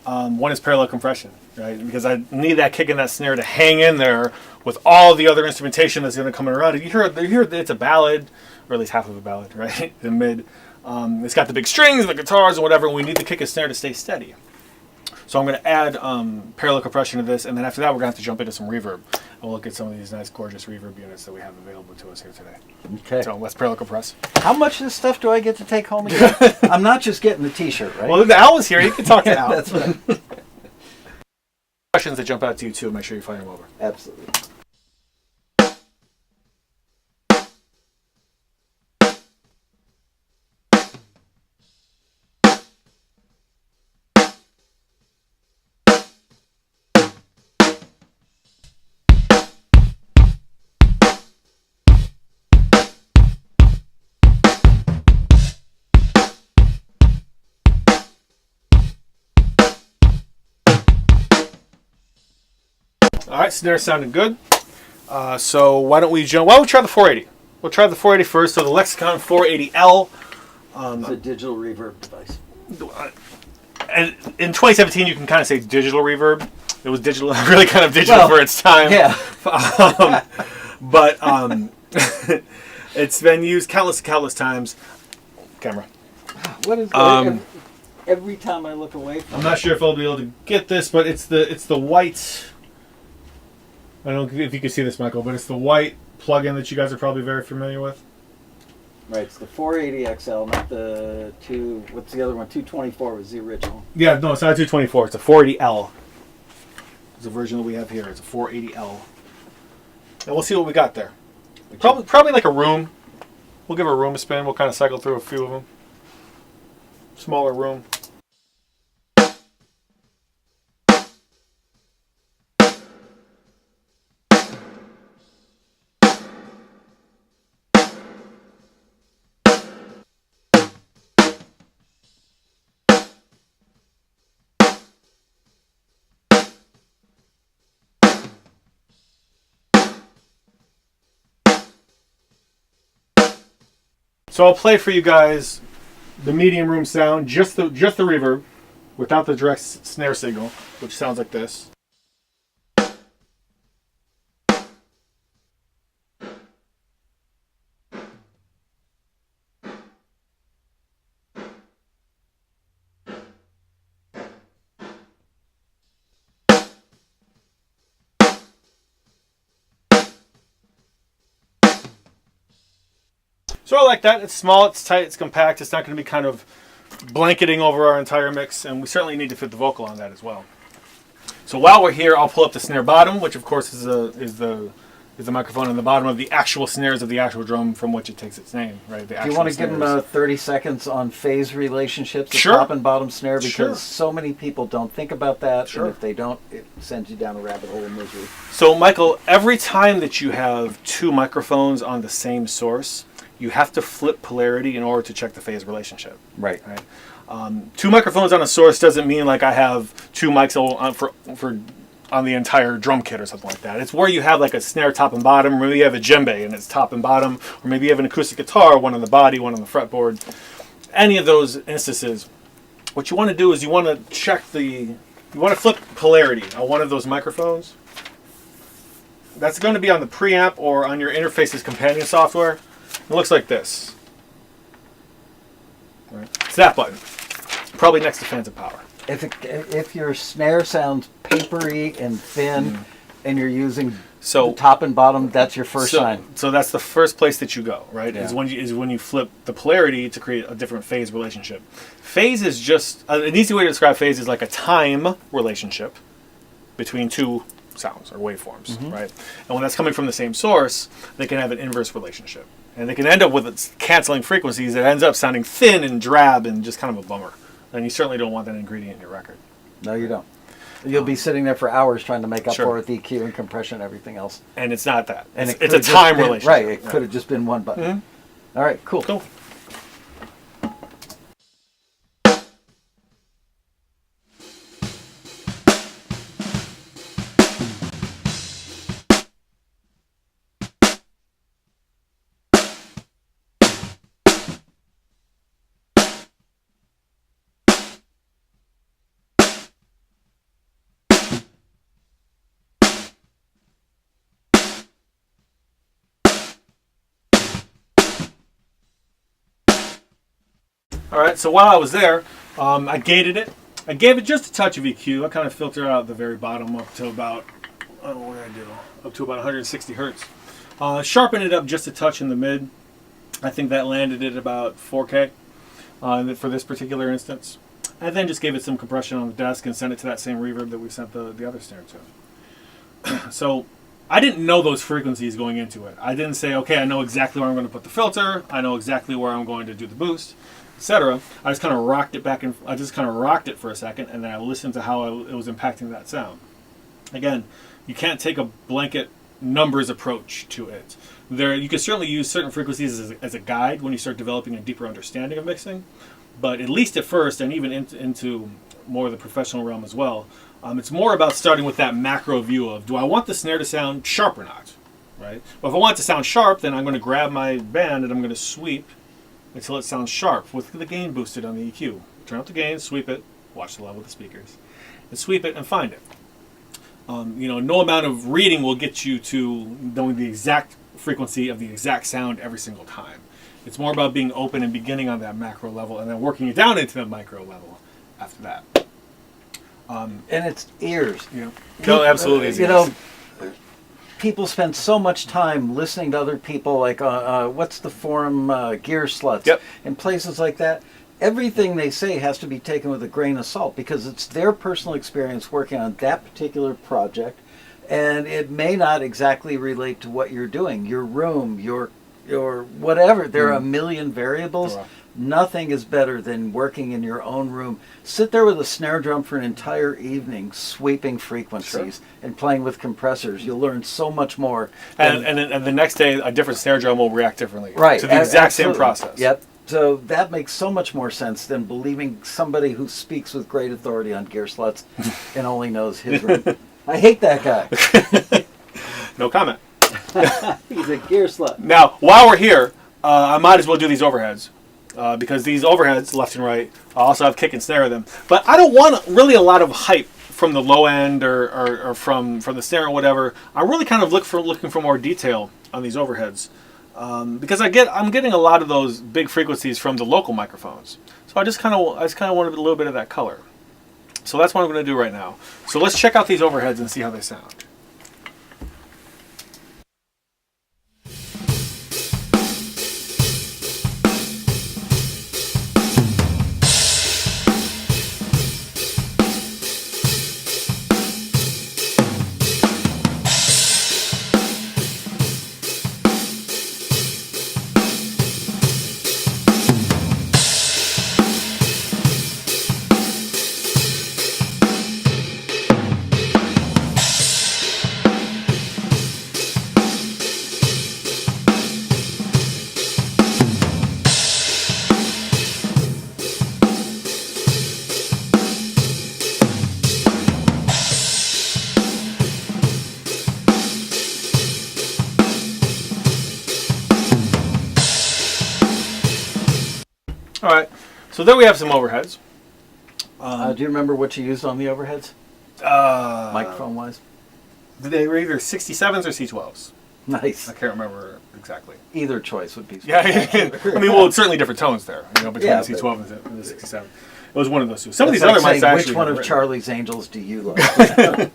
One is parallel compression, right? Because I need that kick in that snare to hang in there with all the other instrumentation that's going to come around it. You hear it's a ballad, or at least half of a ballad, right? The mid. It's got the big strings, the guitars, and whatever. And we need the kick and snare to stay steady. So I'm going to add parallel compression to this, and then after that, we're going to have to jump into some reverb. And we'll look at some of these nice, gorgeous reverb units that we have available to us here today. Okay. So let's parallel compress. How much of this stuff do I get to take home again? I'm not just getting the T-shirt, right? Well, the Al was here. You can talk to Al. That's right. Questions that jump out to you too. Make sure you fire them over. Absolutely. All right, snare sounding good. So why don't we jump? Why don't we try the 480? We'll try the 480 first. So the Lexicon 480L. It's a digital reverb device. And in 2017, you can kind of say digital reverb. It was digital, really kind of digital for its time. Yeah. But it's been used countless times. Camera. What is every time I look away from I'm not sure if I'll be able to get this, but it's the white. I don't know if you can see this, Michael, but it's the white plug-in that you guys are probably very familiar with. Right, it's the 480XL, not the what's the other one? 224 was the original. Yeah, no, it's not a 224. It's a 480L. It's the version that we have here. It's a 480L. And we'll see what we got there. Probably like a room. We'll give a room a spin. We'll kind of cycle through a few of them. Smaller room. So I'll play for you guys the medium room sound, just the reverb, without the direct snare signal, which sounds like this. So I like that. It's small, it's tight, it's compact. It's not going to be kind of blanketing over our entire mix, and we certainly need to fit the vocal on that as well. So while we're here, I'll pull up the snare bottom, which of course is the microphone on the bottom of the actual snares of the actual drum from which it takes its name, right? Do you want to give them 30 seconds on phase relationships, Sure. top and bottom snare, because Sure. so many people don't think about that, Sure. and if they don't, it sends you down a rabbit hole of misery. So Michael, every time that you have two microphones on the same source, you have to flip polarity in order to check the phase relationship. Right. Right. Two microphones on a source doesn't mean like I have two mics on the entire drum kit or something like that. It's where you have like a snare top and bottom, or maybe you have a djembe and it's top and bottom, or maybe you have an acoustic guitar, one on the body, one on the fretboard. Any of those instances, what you want to do is you want to flip polarity on one of those microphones. That's going to be on the preamp or on your interface's companion software. It looks like this. Right? It's that button. Probably next to Phantom Power. If your snare sounds papery and thin, and you're using So the top and bottom, that's your first sign. So that's the first place that you go, right? Yeah. Is when you flip the polarity to create a different phase relationship. Phase is just an easy way to describe phase is like a time relationship between two sounds or waveforms, right? And when that's coming from the same source, they can have an inverse relationship, and they can end up with canceling frequencies that ends up sounding thin and drab and just kind of a bummer. And you certainly don't want that ingredient in your record. No, you don't. You'll be sitting there for hours trying to make up Sure. for it with EQ and compression and everything else. And it's not that. And It's a time relationship. Right, it could have just been one button. All right, cool. Cool. All right, so while I was there, I gated it. I gave it just a touch of EQ. I kind of filtered out the very bottom up to about, what did I do? Up to about 160 hertz. Sharpened it up just a touch in the mid. I think that landed at about 4K for this particular instance. And then just gave it some compression on the desk and sent it to that same reverb that we sent the other snare to. So I didn't know those frequencies going into it. I didn't say, okay, I know exactly where I'm going to put the filter. I know exactly where I'm going to do the boost, etc. I just kind of rocked it back and I just kind of rocked it for a second, and then I listened to how it was impacting that sound. Again, you can't take a blanket numbers approach to it. You can certainly use certain frequencies as a guide when you start developing a deeper understanding of mixing, but at least at first, and even into more of the professional realm as well, it's more about starting with that macro view of, do I want the snare to sound sharp or not? Right? Well, if I want it to sound sharp, then I'm going to grab my band and I'm going to sweep until it sounds sharp with the gain boosted on the EQ. Turn up the gain, sweep it, watch the level of the speakers, and sweep it and find it. No amount of reading will get you to knowing the exact frequency of the exact sound every single time. It's more about being open and beginning on that macro level and then working it down into the micro level after that. And it's ears. Yeah. No, absolutely. It's ears. People spend so much time listening to other people, like what's the forum, Gear Sluts, Yep. and places like that. Everything they say has to be taken with a grain of salt because it's their personal experience working on that particular project, and it may not exactly relate to what you're doing, your room, your whatever. There are a million variables. Right. Nothing is better than working in your own room. Sit there with a snare drum for an entire evening, sweeping frequencies and playing with compressors. You'll learn so much more. And the next day, a different snare drum will react differently Right, to the exact same absolutely. process. Yep. So that makes so much more sense than believing somebody who speaks with great authority on Gear Sluts and only knows his room. I hate that guy. No comment. He's a Gear Slut. Now, while we're here, I might as well do these overheads. Because these overheads, left and right, also have kick and snare in them. But I don't want really a lot of hype from the low end or from the snare or whatever. I really kind of looking for more detail on these overheads. Because I'm getting a lot of those big frequencies from the local microphones. So I just kind of wanted a little bit of that color. So that's what I'm going to do right now. So let's check out these overheads and see how they sound. All right, so there we have some overheads. Do you remember what you used on the overheads, microphone-wise? They were either 67s or C12s. Nice. I can't remember exactly. Either choice would be Yeah, spectacular. I mean, well, it's certainly different tones there, between Yeah, the C12 and the 67. It was one of those two. Some of That's these other like mics saying, actually. which one have of written. Charlie's Angels do you like?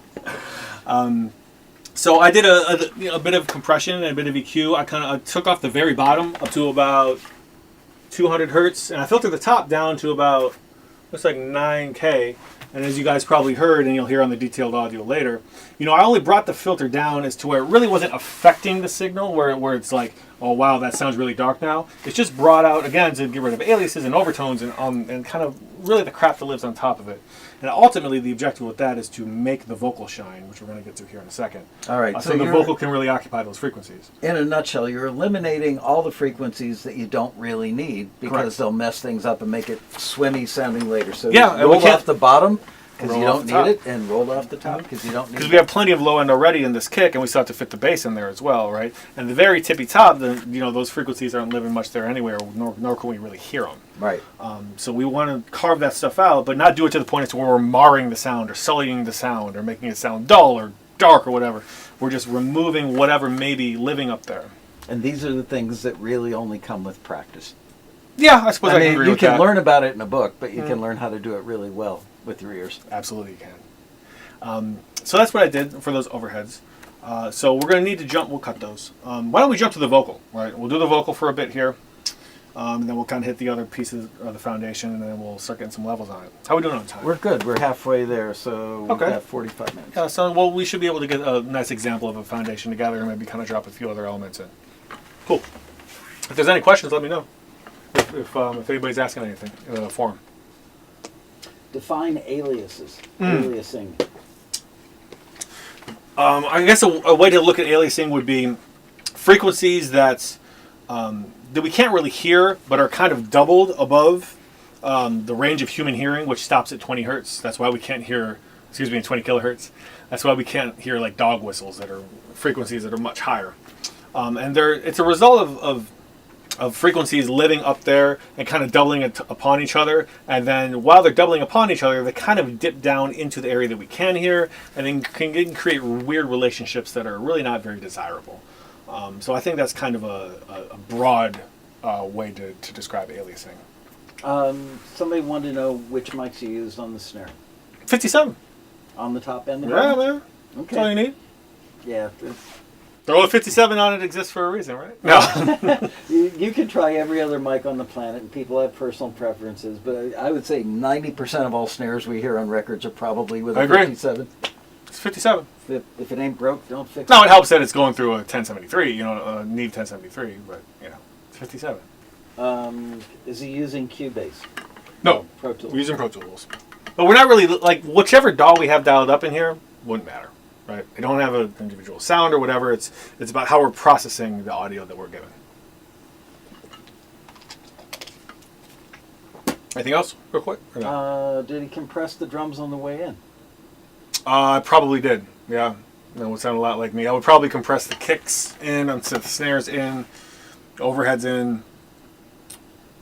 So I did a bit of compression and a bit of EQ. I took off the very bottom up to about 200 hertz, and I filtered the top down to about, looks like 9K. And as you guys probably heard, and you'll hear on the detailed audio later, I only brought the filter down as to where it really wasn't affecting the signal, where it's like, oh wow, that sounds really dark now. It's just brought out, again, to get rid of aliases and overtones and kind of really the crap that lives on top of it. And ultimately, the objective with that is to make the vocal shine, which we're going to get to here in a second. All right. So the vocal can really occupy those frequencies. In a nutshell, you're eliminating all the frequencies that you don't really need because Correct. they'll mess things up and make it swimmy sounding later. So Yeah, and we roll can't- off the bottom because Roll you off don't the top. need it, and roll off the top because you don't need Because it. we have plenty of low end already in this kick, and we still have to fit the bass in there as well, right? And the very tippy top, those frequencies aren't living much there anyway, nor can we really hear them. Right. So we want to carve that stuff out, but not do it to the point where we're marring the sound or sullying the sound or making it sound dull or dark or whatever. We're just removing whatever may be living up there. And these are the things that really only come with practice. Yeah, I suppose I, I can mean, agree you with can that. learn about it in a book, but you can learn how to do it really well with your ears. Absolutely you can. So that's what I did for those overheads. So we're going to need to jump. We'll cut those. Why don't we jump to the vocal, right? We'll do the vocal for a bit here. And then we'll kind of hit the other pieces of the foundation, and then we'll start getting some levels on it. How are we doing on time? We're good. We're halfway there, so we've Okay. got 45 minutes. Yeah, so we should be able to get a nice example of a foundation together and maybe kind of drop a few other elements in. Cool. If there's any questions, let me know. If anybody's asking anything in the forum. Define aliases. Hmm. Aliasing. I guess a way to look at aliasing would be frequencies that we can't really hear, but are kind of doubled above the range of human hearing, which stops at 20 hertz. That's why we can't hear, 20 kilohertz. That's why we can't hear like dog whistles that are frequencies that are much higher. And it's a result of frequencies living up there and kind of doubling upon each other. And then while they're doubling upon each other, they kind of dip down into the area that we can hear and then can create weird relationships that are really not very desirable. So I think that's kind of a broad way to describe aliasing. Somebody wanted to know which mics you used on the snare. 57. On the top end? Yeah, man. That's all you Okay. need. Yeah. Throw a 57 on it exists for a reason, right? No. You can try every other mic on the planet, and people have personal preferences, but I would say 90% of all snares we hear on records are probably with I a agree. 57. It's 57. If it ain't broke, don't fix No, it. it helps that it's going through a 1073, a Neve 1073, but, it's 57. Is he using Cubase? No, Pro Tools. we're using Pro Tools. But we're not really, like, whichever DAW we have dialed up in here wouldn't matter, right? They don't have an individual sound or whatever. It's about how we're processing the audio that we're given. Anything else, real quick? Or no? Did he compress the drums on the way in? I probably did, yeah. That would sound a lot like me. I would probably compress the kicks in, the snares in, overheads in.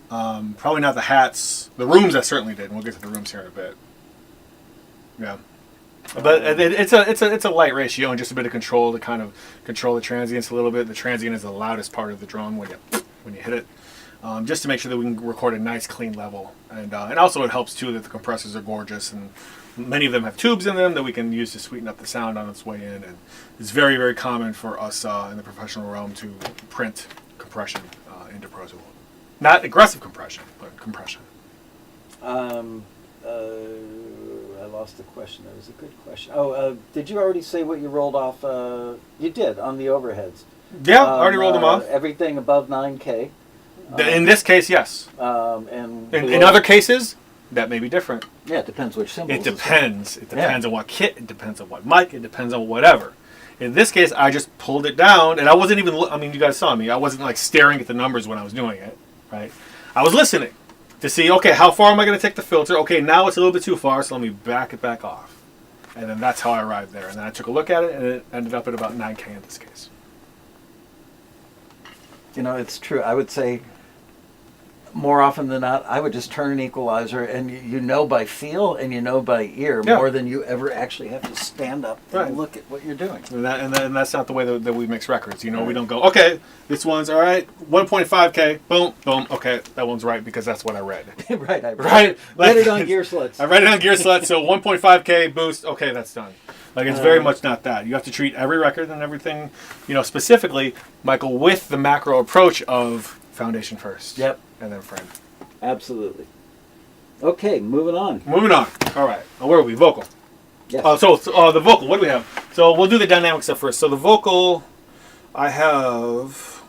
Probably not the hats. The rooms I certainly did. And we'll get to the rooms here in a bit. Yeah, but it's a light ratio and just a bit of control to kind of control the transients a little bit. The transient is the loudest part of the drum when you hit it, just to make sure that we can record a nice clean level. And also it helps too that the compressors are gorgeous and many of them have tubes in them that we can use to sweeten up the sound on its way in. And it's very, very common for us in the professional realm to print compression into Pro Tools. Not aggressive compression, but compression. I lost the question. That was a good question. Did you already say what you rolled off? You did, on the overheads. Yeah, I already rolled them off. Everything above 9K. In this case, yes. And In below- other cases, that may be different. Yeah, it depends which symbols. It depends. It depends on what kit. It depends on what mic. It depends on whatever. In this case, I just pulled it down, and I wasn't even. You guys saw me. I wasn't like staring at the numbers when I was doing it, right? I was listening to see, okay, how far am I going to take the filter? Okay, now it's a little bit too far, so let me back it back off, and then that's how I arrived there. And then I took a look at it, and it ended up at about 9K in this case. It's true. I would say more often than not, I would just turn an equalizer, and you know by feel and you know by ear Yeah. more than you ever actually have to stand up and Right. look at what you're doing. And that's not the way that we mix records. You know, we don't go, okay, this one's all right, 1.5K, boom, boom, okay, that one's right because that's what I read. Right. I Right? read it on gear sluts. I read it on gear slut, so 1.5K boost, okay, that's done. Like, it's very much not that. You have to treat every record and everything, you know, specifically, Michael, with the macro approach of foundation first. Yep. And then frame. Absolutely. Okay, moving on. Moving on. All right. Where are we? Vocal. Yes. So the vocal, what do we have? So we'll do the dynamic stuff first. So the vocal, I have,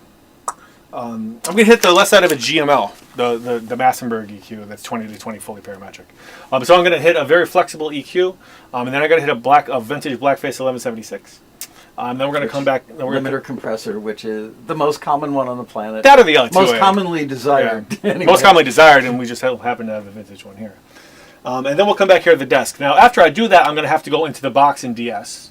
I'm going to hit the left side of a GML, the Massenburg EQ that's 20 to 20 fully parametric. So I'm going to hit a very flexible EQ, and then I'm going to hit a vintage Blackface 1176. Then we're going to come back. Then we're Limiter compressor, which is the most common one on the planet. that or the L2A. Most commonly desired. Yeah. Anyway. Most commonly desired, and we just happen to have the vintage one here. And then we'll come back here at the desk. Now, after I do that, I'm going to have to go into the box in DS,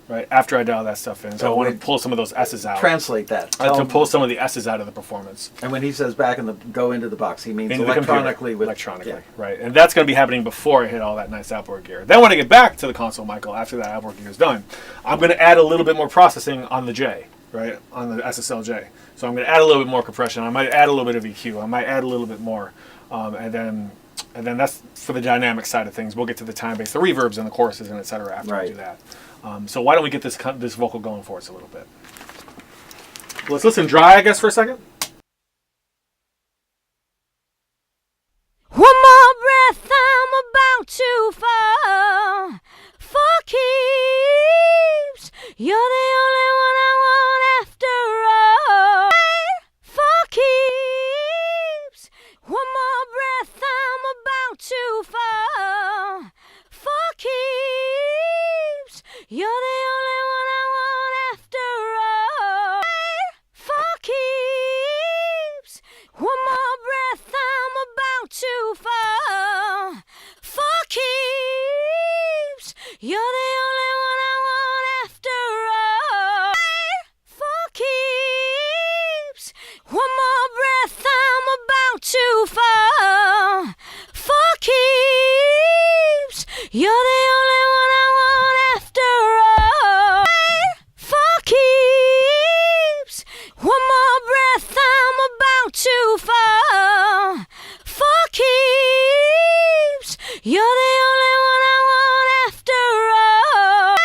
right? After I dial that stuff in. So I want to pull some of those S's out. Translate that. I have to pull some of the S's out of the performance. And when he says back in the go into the box, he means Into the electronically. computer. With, electronically, yeah. right? And that's going to be happening before I hit all that nice outboard gear. Then when I get back to the console, Michael, after that outboard gear is done, I'm going to add a little bit more processing on the J, right? On the SSL-J. So I'm going to add a little bit more compression. I might add a little bit of EQ. I might add a little bit more. And then that's for the dynamic side of things. We'll get to the time base, the reverbs and the choruses and et cetera after I do that. So why don't we get this vocal going for us a little bit? Let's listen dry, I guess, for a second. One more breath, I'm about to fall. For keeps, you're the only one I want after all. For keeps, one more breath, I'm about to fall. For keeps, you're the only one I want after all. For keeps, one more breath, I'm about to fall. For keeps, you're the only one I want after all. For keeps, one more breath, I'm about to fall. For keeps, you're the only one I want after all. For keeps, one more breath, I'm about to fall. For keeps, you're the only one I want after all.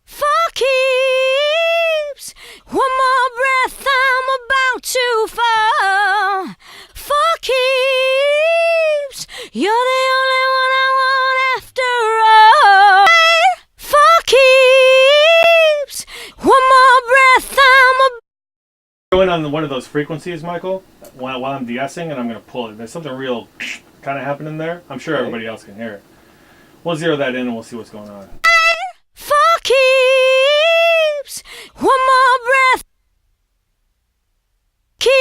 For keeps, one more breath, I'm about to fall. For keeps, you're the only one I want after all. For keeps, one more breath, I'm Go in on one of those frequencies, Michael, while I'm de-essing, and I'm going to pull it. There's something real kind of happening there. I'm sure everybody else can hear it. We'll zero that in and we'll see what's going on. For keeps, one more breath. Keeps.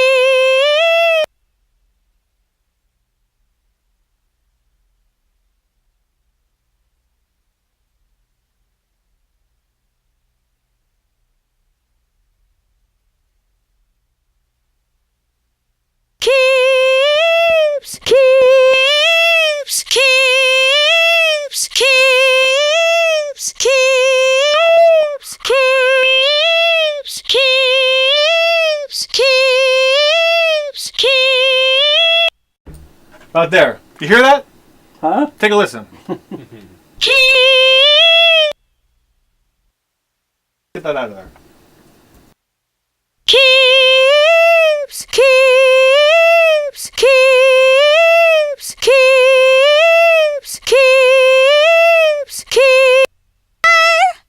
Keeps, keeps, keeps, keeps, keeps, keeps, keeps, keeps, keeps. About there. You hear that? Huh? Take a listen. Keeps. Get that out of there. Keeps, keeps, keeps, keeps, keeps, keeps.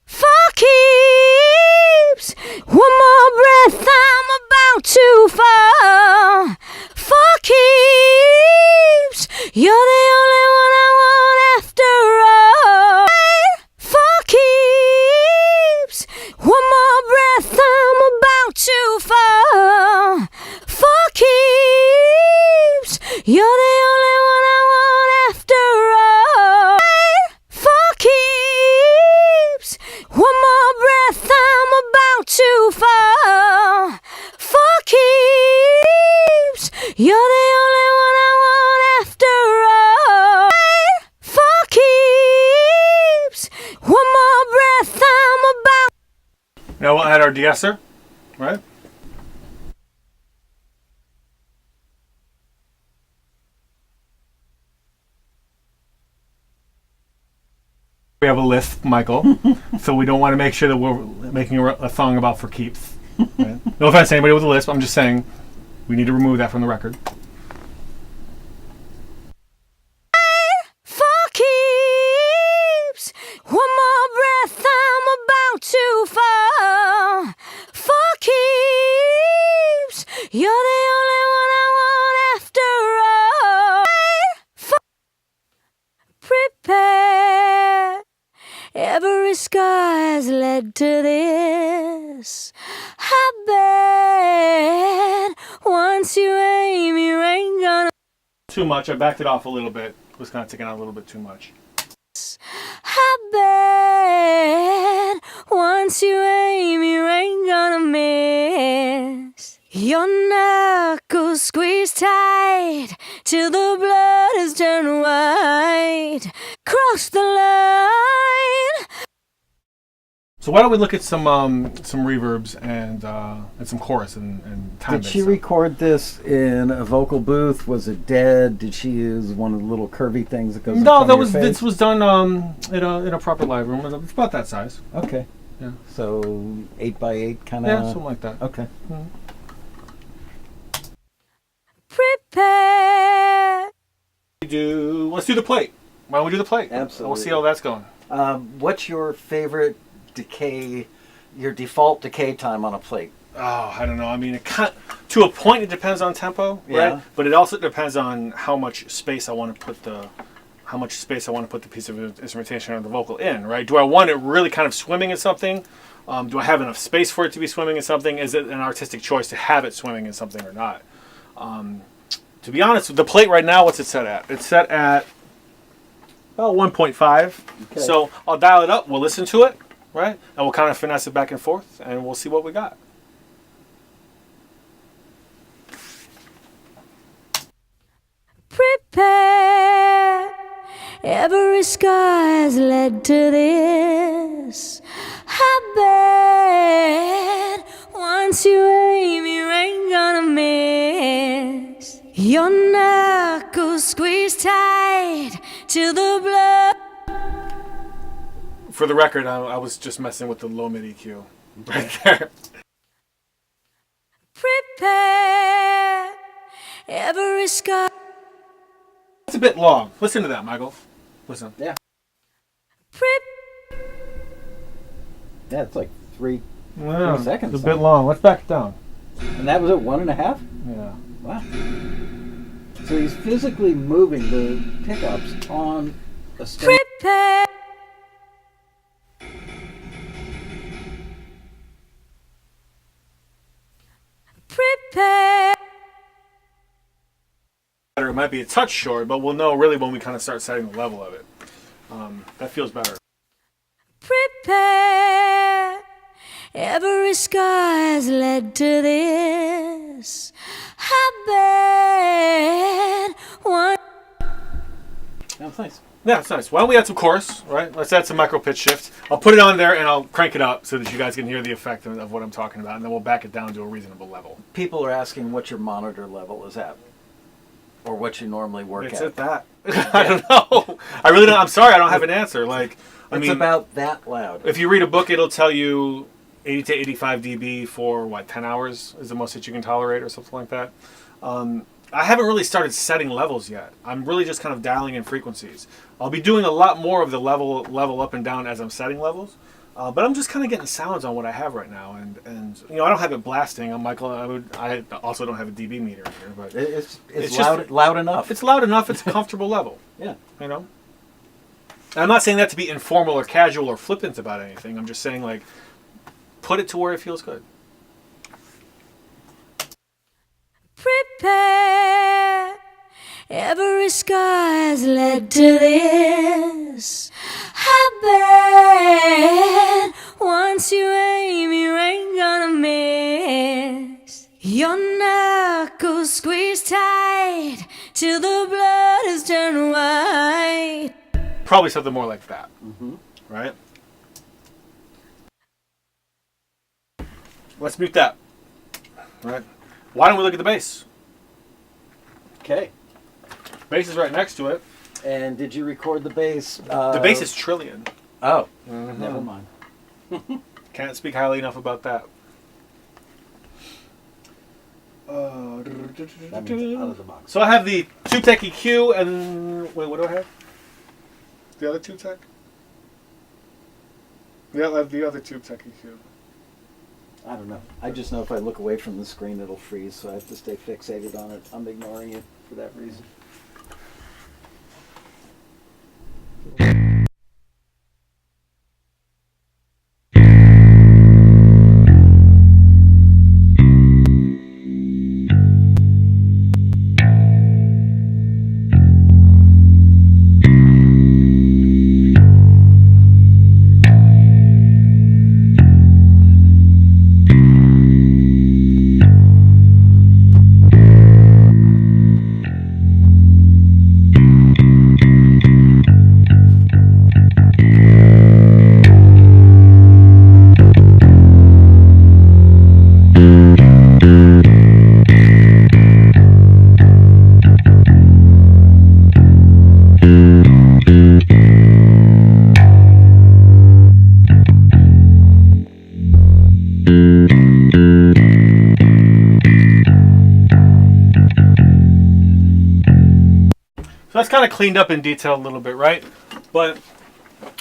For keeps, one more breath, I'm about to fall. For keeps, you're the only one I want after all. For keeps, one more breath, I'm about to fall. For keeps, you're the only one I want after all. For keeps, one more breath, I'm about to fall. For keeps, you're the only one our de-esser, right? We have a list, Michael, so we don't want to make sure that we're making a song about for keeps. Right? No offense to anybody with a lisp, I'm just saying we need to remove that from the record. For keeps, one more breath, I'm about to fall. For keeps, you're the only one I want after all. For prepare, every scar has led to this. I bet once you aim, you ain't gonna. Too much. I backed it off a little bit. It was kind of taking out a little bit too much. I bet once you aim, you ain't gonna miss. Your knuckles squeeze tight till the blood has turned white. Cross the line. So why don't we look at some reverbs and some chorus and time. Did she record this in a vocal booth? Was it dead? Did she use one of the little curvy things that goes? No, this was done in a proper live room. It's about that size. Okay. Yeah. So 8x8 kind of. Yeah, something like that. Okay. Mm-hmm. Prepare. Let's do the plate. Why don't we do the plate? Absolutely. We'll see how that's going. What's your favorite decay? Your default decay time on a plate? Oh, I don't know. I mean, to a point, it depends on tempo, Yeah. right? But it also depends on how much space I want to put the piece of instrumentation or the vocal in, right? Do I want it really kind of swimming in something? Do I have enough space for it to be swimming in something? Is it an artistic choice to have it swimming in something or not? To be honest, the plate right now, what's it set at? It's set at about 1.5. Okay. So I'll dial it up. We'll listen to it, right? And we'll kind of finesse it back and forth, and we'll see what we got. Prepare. Every scar has led to this. I bet once you aim, you ain't gonna miss. Your knuckles squeeze tight till the blood. For the record, I was just messing with the low mid EQ right there. Prepare. Every scar. It's a bit long. Listen to that, Michael. Listen. Yeah. Prepare. Yeah, it's like 3 Yeah, seconds. It's a bit long. Let's back it down. And that was at 1.5? Yeah. Wow. So he's physically moving the pickups on a string. Prepare. Prepare. It might be a touch short, but we'll know really when we kind of start setting the level of it. That feels better. Prepare. Every scar has led to this. I bet one. That's nice. Yeah, it's nice. Why don't we add some chorus, right? Let's add some micro pitch shifts. I'll put it on there and I'll crank it up so that you guys can hear the effect of what I'm talking about, and then we'll back it down to a reasonable level. People are asking what your monitor level is at, or what you normally work It's at. at that. I don't know. I really don't. I'm sorry, I don't have an answer. Like, I It's mean, about that loud. if you read a book, it'll tell you 80 to 85 dB for 10 hours is the most that you can tolerate, or something like that. I haven't really started setting levels yet. I'm really just kind of dialing in frequencies. I'll be doing a lot more of the level up and down as I'm setting levels, but I'm just kind of getting sounds on what I have right now, and I don't have it blasting. I'm Michael. I also don't have a dB meter in here, but It's just loud enough. it's loud enough. It's a comfortable level. Yeah. You know. And I'm not saying that to be informal or casual or flippant about anything. I'm just saying, like, put it to where it feels good. Prepare. Every scar has led to this. I bet once you aim, you ain't gonna miss. Your knuckles squeeze tight till the blood has turned white. Probably something more like that, right? let's mute that. All right. Why don't we look at the bass? Okay. Bass is right next to it. And did you record the bass? The bass is trillion. Oh, Mhm. never mind. Can't speak highly enough about that. That means out of the box. So I have the Tube Tech EQ and wait, what do I have? The other Tube Tech? Yeah, I have the other Tube Tech EQ. I don't know. I just know if I look away from the screen, it'll freeze, so I have to stay fixated on it. I'm ignoring it for that reason. So that's kind of cleaned up in detail a little bit, right? But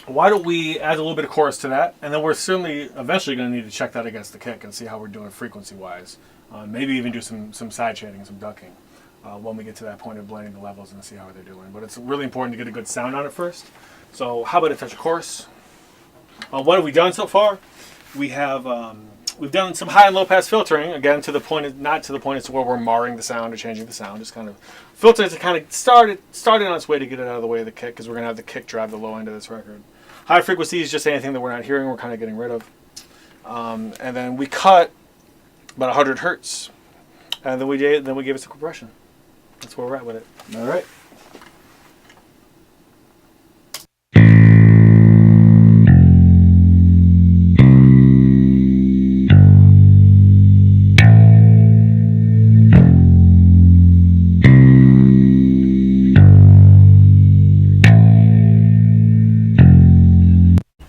why don't we add a little bit of chorus to that? And then we're certainly eventually going to need to check that against the kick and see how we're doing frequency-wise. Maybe even do some side shading, some ducking when we get to that point of blending the levels and see how they're doing. But it's really important to get a good sound on it first. So how about a touch of chorus? What have we done so far? We have we've done some high and low pass filtering, again to the point, not to the point as to where we're marring the sound or changing the sound, just kind of filtering to kind of started on its way to get it out of the way of the kick, because we're going to have the kick drive the low end of this record. High frequency is just anything that we're not hearing, we're kind of getting rid of. And then we cut about 100 hertz, and then we gave it some compression. That's where we're at with it. All right.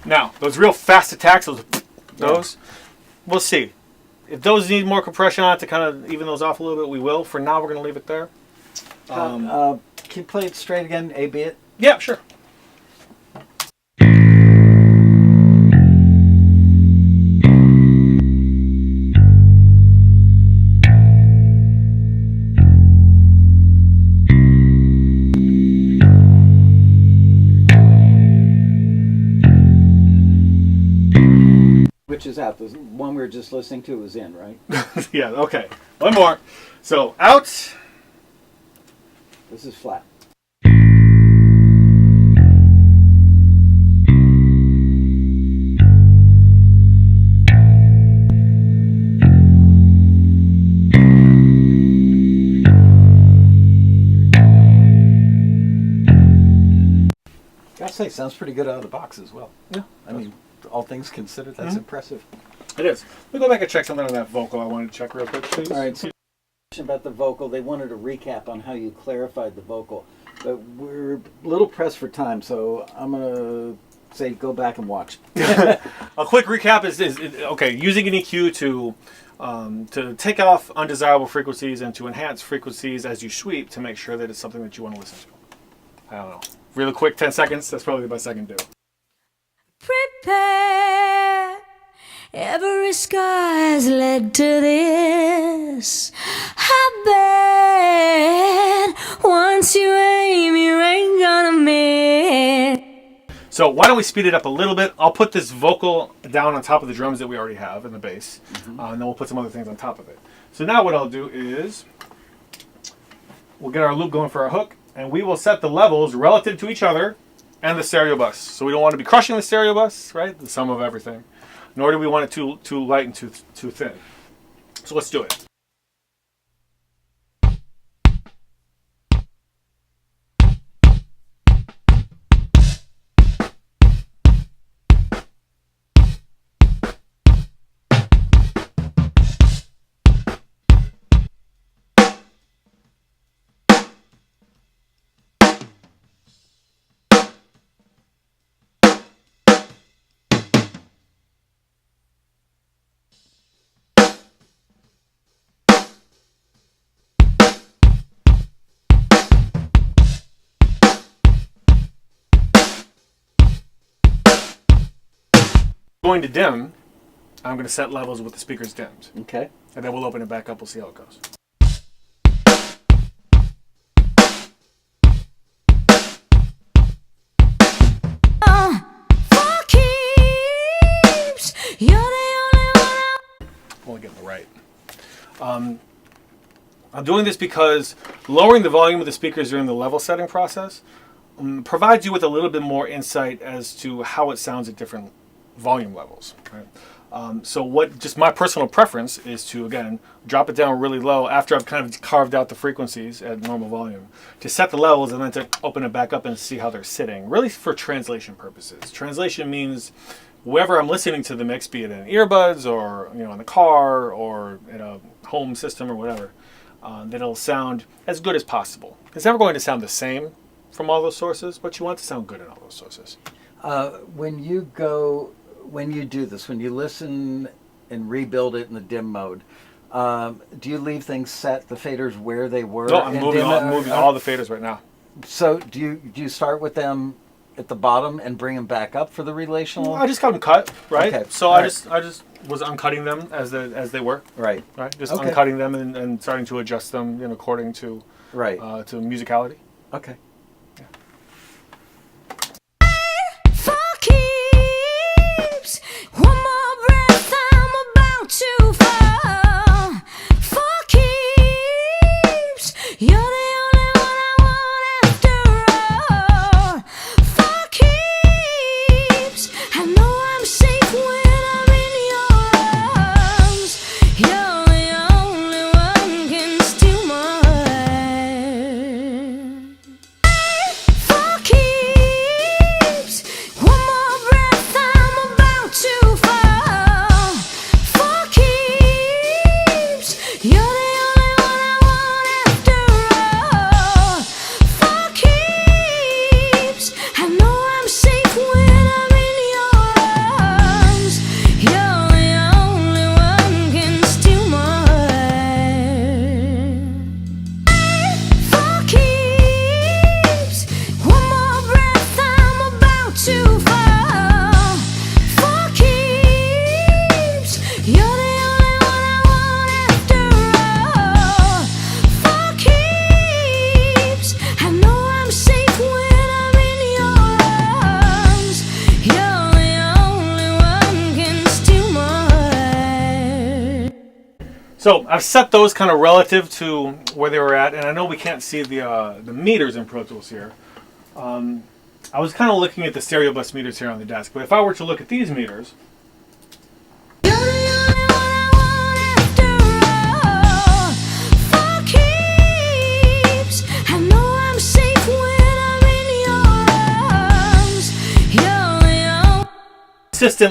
Now, those real fast attacks, those, we'll see. If those need more compression on it to kind of even those off a little bit, we will. For now, we're going to leave it there. Can you play it straight again, A-B it? Yeah, sure. Which is out. The one we were just listening to was in, right? Yeah, okay. One more. So, out. This is flat. Gotta say, sounds pretty good out of the box as well. Yeah. I mean, all things considered, that's impressive. It is. Let me go back and check something on that vocal I wanted to check real quick, please. All right, so about the vocal, they wanted a recap on how you clarified the vocal, but we're a little pressed for time, so I'm gonna say go back and watch. A quick recap is okay. Using an EQ to take off undesirable frequencies and to enhance frequencies as you sweep to make sure that it's something that you want to listen to. I don't know. Really quick, 10 seconds. That's probably the best I can do. Prepare. Every scar has led to this. I bet once you aim, you ain't gonna miss. So why don't we speed it up a little bit? I'll put this vocal down on top of the drums that we already have in the bass, and then we'll put some other things on top of it. So now what I'll do is we'll get our loop going for our hook, and we will set the levels relative to each other and the stereo bus. So we don't want to be crushing the stereo bus, right? The sum of everything. Nor do we want it too light and too thin. So let's do it. Going to dim, I'm going to set levels with the speakers dimmed. Okay. And then we'll open it back up. We'll see how it goes. For keeps, you're the only one. I'm only getting the right. I'm doing this because lowering the volume of the speakers during the level setting process provides you with a little bit more insight as to how it sounds at different volume levels. Right? So what just my personal preference is to, again, drop it down really low after I've kind of carved out the frequencies at normal volume, to set the levels and then to open it back up and see how they're sitting, really for translation purposes. Translation means wherever I'm listening to the mix, be it in earbuds or in the car or in a home system or whatever, that it'll sound as good as possible. It's never going to sound the same from all those sources, but you want it to sound good in all those sources. When you do this, when you listen and rebuild it in the dim mode, do you leave things set, the faders where they were? No, I'm moving all the faders right now. So do you start with them at the bottom and bring them back up for the relational? I just got them cut, right? Okay. So I just was uncutting them as they were. Right. Right. Just Okay. uncutting them and starting to adjust them according to Right. to musicality. Okay. For keeps, one more breath, I'm about to fall. For keeps, you're the only one I want after all. For keeps, I know I'm safe when I'm in your arms. You're the only one can steal my heart. For keeps, one more breath, I'm about to fall. For keeps, you're the only one I want after all. For keeps, I know I'm safe when I'm in your arms. You're the only one can steal my heart. For keeps, one more breath, I'm about to fall. For keeps, you're the only one I want after all. For keeps, I know I'm safe when I'm in your arms. You're the only one can steal my heart. So I've set those kind of relative to where they were at, and I know we can't see the meters in Pro Tools here. I was kind of looking at the stereo bus meters here on the desk, but if I were to look at these meters, You're the only one I want after all. For keeps, I know I'm safe when I'm in your arms. You're the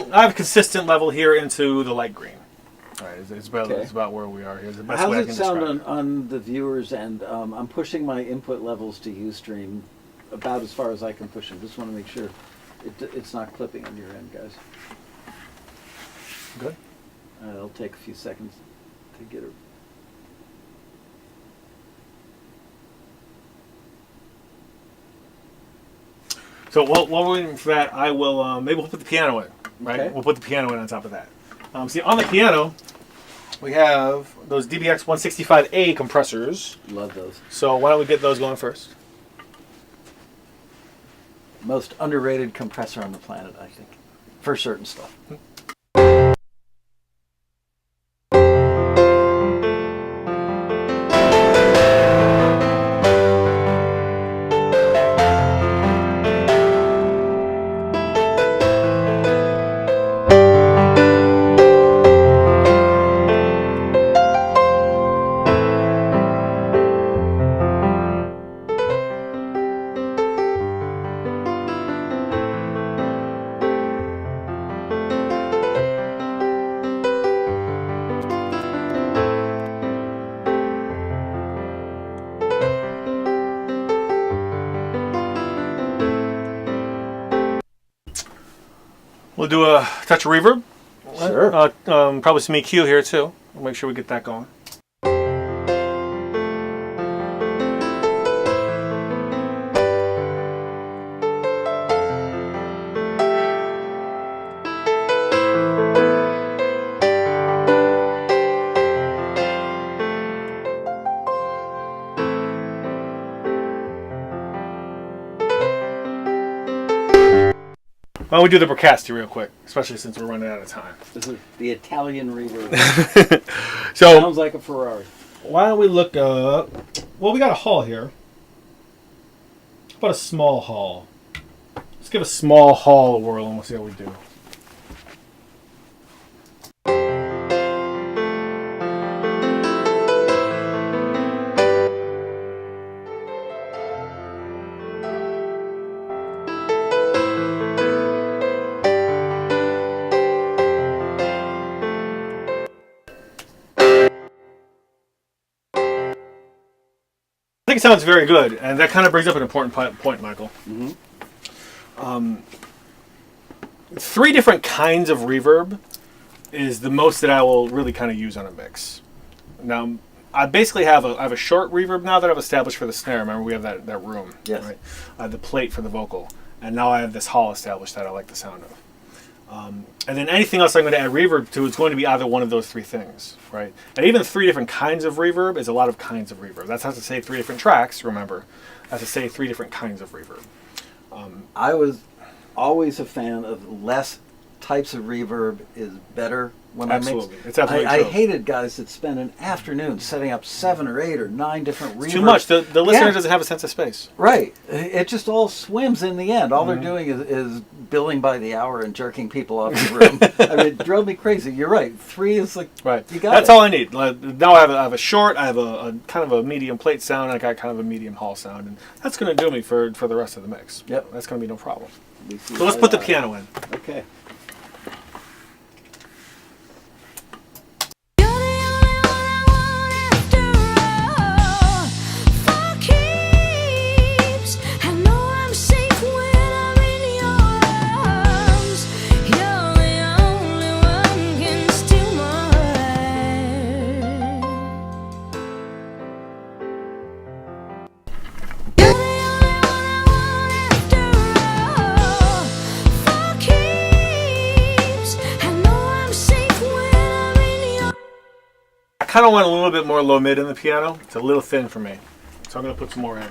only. I have a consistent level here into the light green. All right, it's Okay. about where we are here. It's the best How's way I it can sound describe it. on the viewers end? I'm pushing my input levels to Ustream about as far as I can push them. Just want to make sure it's not clipping on your end, guys. Good. It'll take a few seconds to get it. So while we're waiting for that, I will maybe we'll put the piano in. Right, Okay. we'll put the piano in on top of that. See, on the piano, we have those DBX 165A compressors. Love those. So why don't we get those going first? Most underrated compressor on the planet, I think, for certain stuff. We'll do a touch of reverb. Sure. Probably some EQ here too. We'll make sure we get that going. Why don't we do the Bricasti real quick, especially since we're running out of time. This is the Italian reverb. So Sounds like a Ferrari. why don't we look up? Well, we got a hall here. How about a small hall? Let's give a small hall a whirl and we'll see how we do. I think it sounds very good, and that kind of brings up an important point, Michael. Mm-hmm. 3 different kinds of reverb is the most that I will really kind of use on a mix. Now, I basically have a short reverb now that I've established for the snare. Remember, we have that room, yes. Right? I have the plate for the vocal, and now I have this hall established that I like the sound of. And then anything else I'm going to add reverb to is going to be either one of those 3 things, right? And even 3 different kinds of reverb is a lot of kinds of reverb. That's not to say 3 different tracks, remember. That's to say 3 different kinds of reverb. I was always a fan of less types of reverb is better when Absolutely. I mix. It's absolutely I true. hated guys that spend an afternoon setting up 7 or 8 or 9 different reverbs. Too much. The listener Yeah. doesn't have a sense of space. Right. It just all swims in the end. All they're doing is billing by the hour and jerking people off the room. I mean, it drove me crazy. You're right. 3 is like, Right. you got That's it. all I need. Now I have a short, I have a kind of a medium plate sound, and I got kind of a medium hall sound, and that's going to do me for the rest of the mix. Yep. That's going to be no problem. We see So let's eye put to the eye. piano in. Okay. You're the only one I want after all. For keeps, I know I'm safe when I'm in your arms. You're the only one can steal my heart. You're the only one I want after all. For keeps, I know I'm safe when I'm in your. I kind of want a little bit more low mid in the piano. It's a little thin for me, so I'm going to put some more in.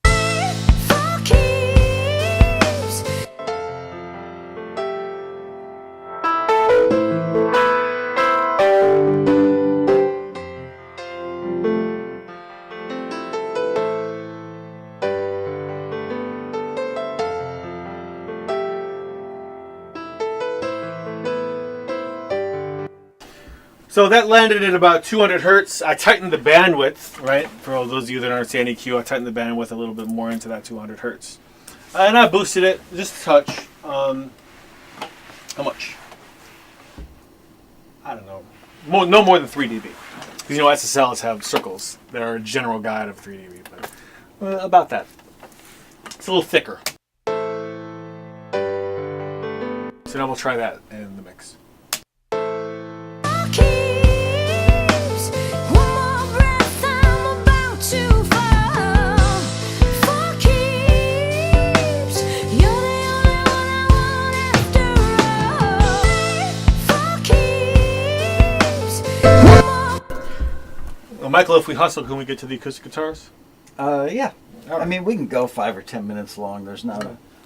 For keeps. So that landed at about 200 hertz. I tightened the bandwidth, right? For all those of you that aren't understand EQ, I tightened the bandwidth a little bit more into that 200 hertz. And I boosted it just a touch. How much? I don't know. No more than 3 dB. Because you know SSLs have circles that are a general guide of 3 dB, but about that. It's a little thicker. So now we'll try that in the mix. Keeps. One more breath, I'm about to fall. For keeps. You're the only one I want after all. For keeps. One more. Well, Michael, if we hustle, can we get to the acoustic guitars? Yeah. All right. I mean, we can go 5 or 10 minutes long. There's not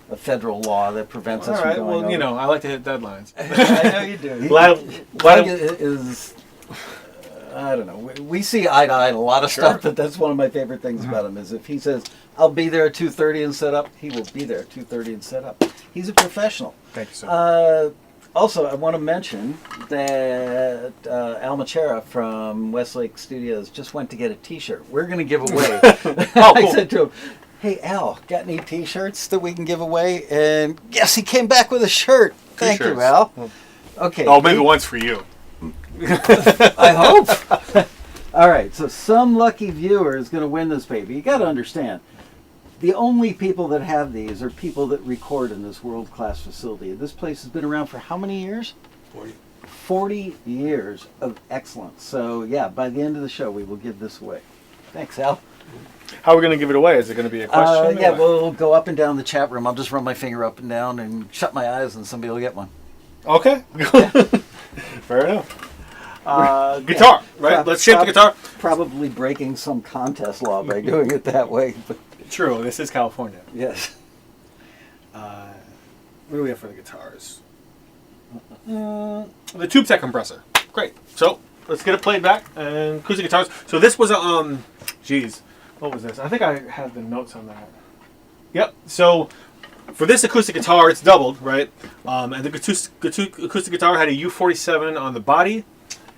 a federal law that prevents us All from right. going Well, over. you know, I like to hit deadlines. I know you do. Glad- Doug is, I don't know. We see eye to eye in a lot of stuff, but that's one of my favorite things about him is if he says, I'll be there at 2:30 and set up, he will be there at 2:30 and set up. He's a professional. Thank you, sir. Also, I want to mention that Al Machera from Westlake Studios just went to get a T-shirt. We're going to give away. Oh, I cool. said to him, "Hey Al, got any T-shirts that we can give away?" And yes, he came back with a shirt. Thank you, shirts. Al. Okay. Oh, maybe one's for you. I hope. All right, so some lucky viewer is going to win this baby. You got to understand, the only people that have these are people that record in this world-class facility. This place has been around for how many years? 40. 40 years of excellence. So yeah, by the end of the show, we will give this away. Thanks, Al. How are we going to give it away? Is it going to be a question? Yeah, or what? we'll go up and down the chat room. I'll just run my finger up and down and shut my eyes, and somebody will get one. Okay. Fair enough. Guitar, right? Prob- Let's shape the guitar. Probably breaking some contest law by doing it that way. But True, this is California. Yes. What do we have for the guitars? The tube tech compressor. Great. So let's get it played back and acoustic guitars. So this was a geez, what was this? I think I have the notes on that. Yep. So for this acoustic guitar, it's doubled, right? And the acoustic guitar had a U47 on the body,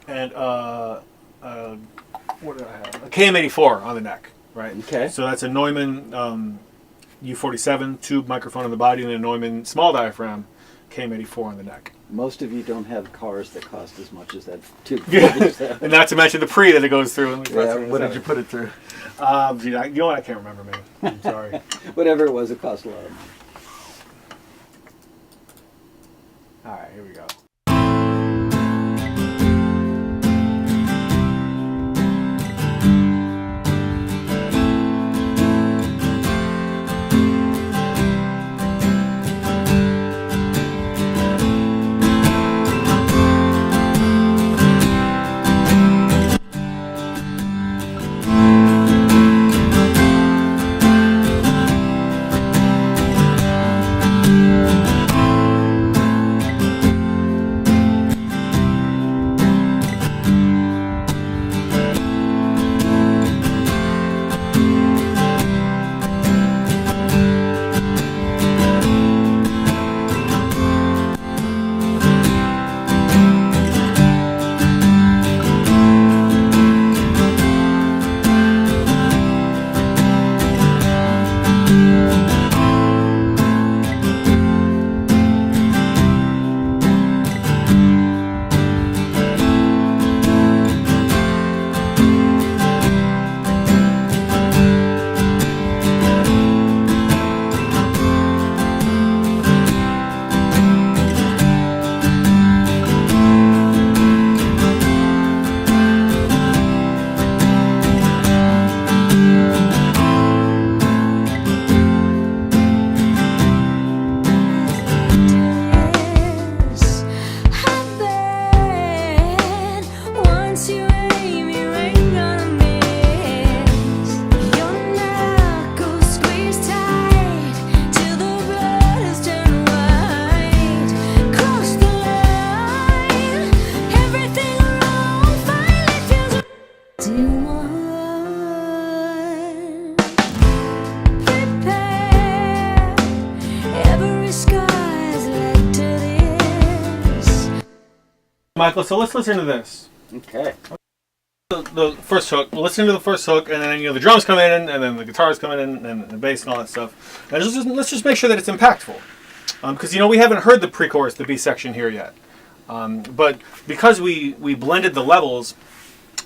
and what did I have? A KM84 on the neck, right? Okay. So that's a Neumann U47 tube microphone on the body and a Neumann small diaphragm KM84 on the neck. Most of you don't have cars that cost as much as that too. And not to mention the pre that it goes through. Yeah, what did you put it through? Gee, you know what? I can't remember, man. I'm sorry. Whatever it was, it cost a lot of money. All right, here we go. Michael, so let's listen to this. Okay. The first hook. Listen to the first hook, and then the drums come in, and then the guitars come in, and the bass and all that stuff. And let's just make sure that it's impactful, because we haven't heard the pre-chorus, the B section here yet. But because we blended the levels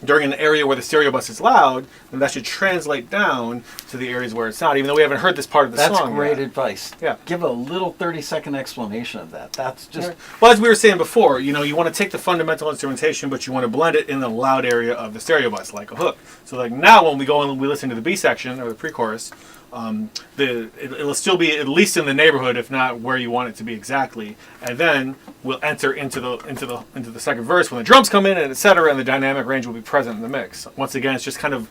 during an area where the stereo bus is loud, then that should translate down to the areas where it's not, even though we haven't heard this part of the song. That's great yet. advice. Yeah. Give a little 30-second explanation of that. That's just... Well, as we were saying before, you want to take the fundamental instrumentation, but you want to blend it in the loud area of the stereo bus, like a hook. So like now when we go and we listen to the B section, or the pre-chorus, it'll still be at least in the neighborhood, if not where you want it to be exactly, and then we'll enter into the second verse when the drums come in, and etc., and the dynamic range will be present in the mix. Once again, it's just kind of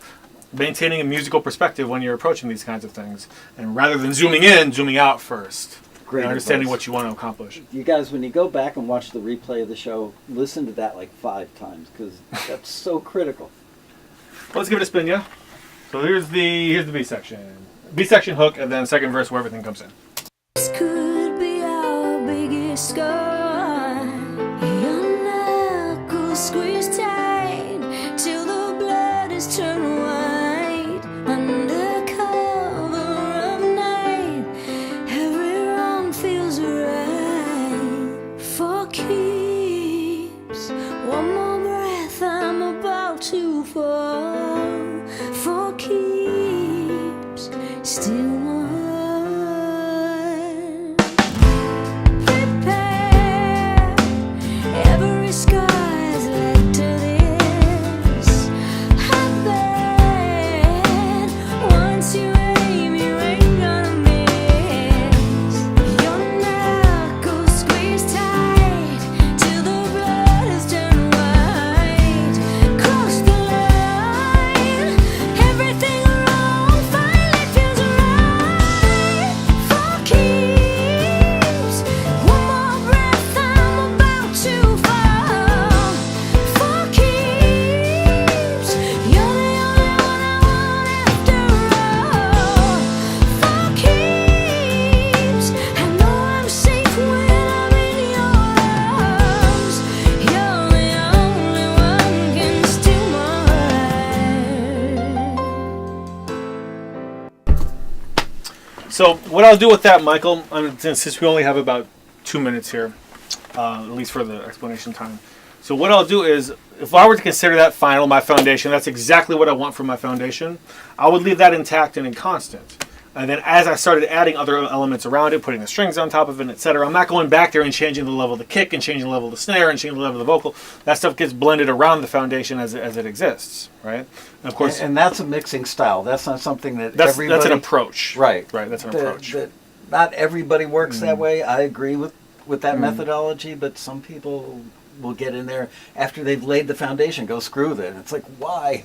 maintaining a musical perspective when you're approaching these kinds of things, and rather than zooming in, zooming out first. Great and understanding advice. what you want to accomplish. You guys, when you go back and watch the replay of the show, listen to that like 5 times, because that's so critical. Well, let's give it a spin, yeah? So here's the B section. B section hook, and then second verse where everything comes in. This could be our biggest scar. Your knuckles squeeze tight till the blood is turned white. Under cover of night, every wrong feels right. For keeps, one more breath, I'm about to fall. For keeps, still more. Prepare, every scar has led to this. I bet once you aim, you ain't gonna miss. Your knuckles squeeze tight till the blood has turned white. Cross the line, So what I'll do with that, Michael, since we only have about 2 minutes here, at least for the explanation time. So what I'll do is, if I were to consider that final, my foundation, that's exactly what I want for my foundation, I would leave that intact and in constant. And then as I started adding other elements around it, putting the strings on top of it, etc., I'm not going back there and changing the level of the kick and changing the level of the snare and changing the level of the vocal. That stuff gets blended around the foundation as it exists, right? And of course, and that's a mixing style. That's not something that that's everybody... an approach. Right. Right, that's an approach. Not everybody works that way. I agree with that methodology, but some people will get in there after they've laid the foundation, go screw with it. It's like, why?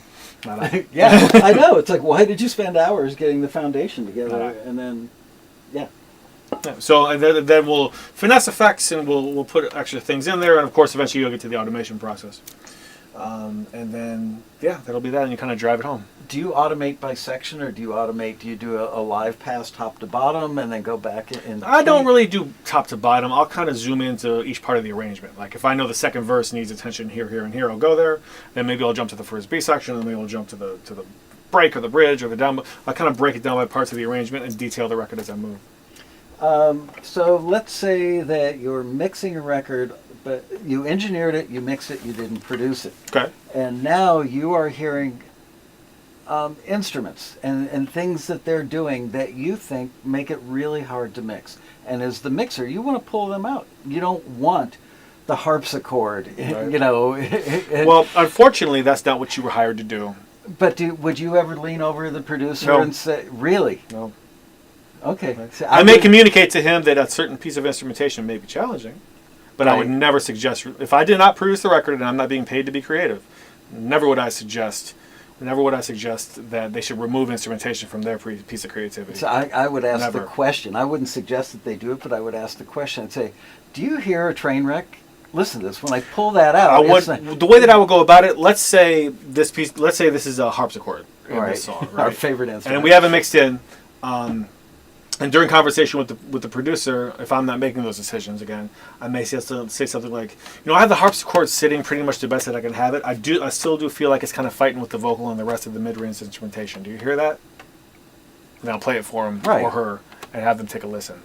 Yeah, I know. It's like, why did you spend hours getting the foundation together? And then, yeah. So and then we'll finesse effects and we'll put extra things in there. And of course, eventually you'll get to the automation process. And then, yeah, that'll be that. And you kind of drive it home. Do you automate by section, or do you do a live pass top to bottom and then go back in? I don't really do top to bottom. I'll kind of zoom into each part of the arrangement. Like if I know the second verse needs attention here, here, and here, I'll go there. Then maybe I'll jump to the first B section, and maybe I'll jump to the break or the bridge or the down. I kind of break it down by parts of the arrangement and detail the record as I move. So let's say that you're mixing a record, but you engineered it, you mixed it, you didn't produce it. Okay. And now you are hearing instruments and things that they're doing that you think make it really hard to mix. And as the mixer, you want to pull them out. You don't want the harpsichord, right. you know. Well, unfortunately, that's not what you were hired to do. But would you ever lean over to the producer No. and say, really? No. Okay. So I may communicate to him that a certain piece of instrumentation may be challenging, but I would never suggest, if I did not produce the record and I'm not being paid to be creative, never would I suggest that they should remove instrumentation from their piece of creativity. So I would ask the Never. question. I wouldn't suggest that they do it, but I would ask the question and say, do you hear a train wreck? Listen to this. When I pull that out, the way that I would go about it, let's say this is a harpsichord in this song, right? Our favorite instrument. And we have it mixed in. And during conversation with the producer, if I'm not making those decisions again, I may say something like, I have the harpsichord sitting pretty much the best that I can have it. I still do feel like it's kind of fighting with the vocal and the rest of the mid-range instrumentation. Do you hear that? And I'll play it for him or her and have them take a listen.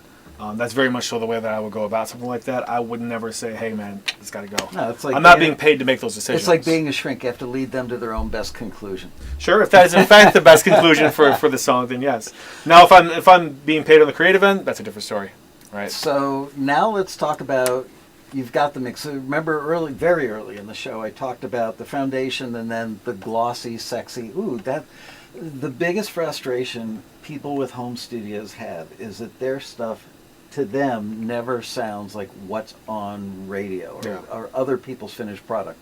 That's very much so the way that I would go about something like that. I would never say, hey man, it's got to go. No, it's like I'm not being paid to make those decisions. It's like being a shrink. You have to lead them to their own best conclusion. Sure, if that is in fact the best conclusion for the song, then yes. Now, if I'm being paid on the creative end, that's a different story, right? So now let's talk about, you've got the mix. So remember very early in the show, I talked about the foundation and then the glossy, sexy. The biggest frustration people with home studios have is that their stuff, to them, never sounds like what's on radio or other people's finished product.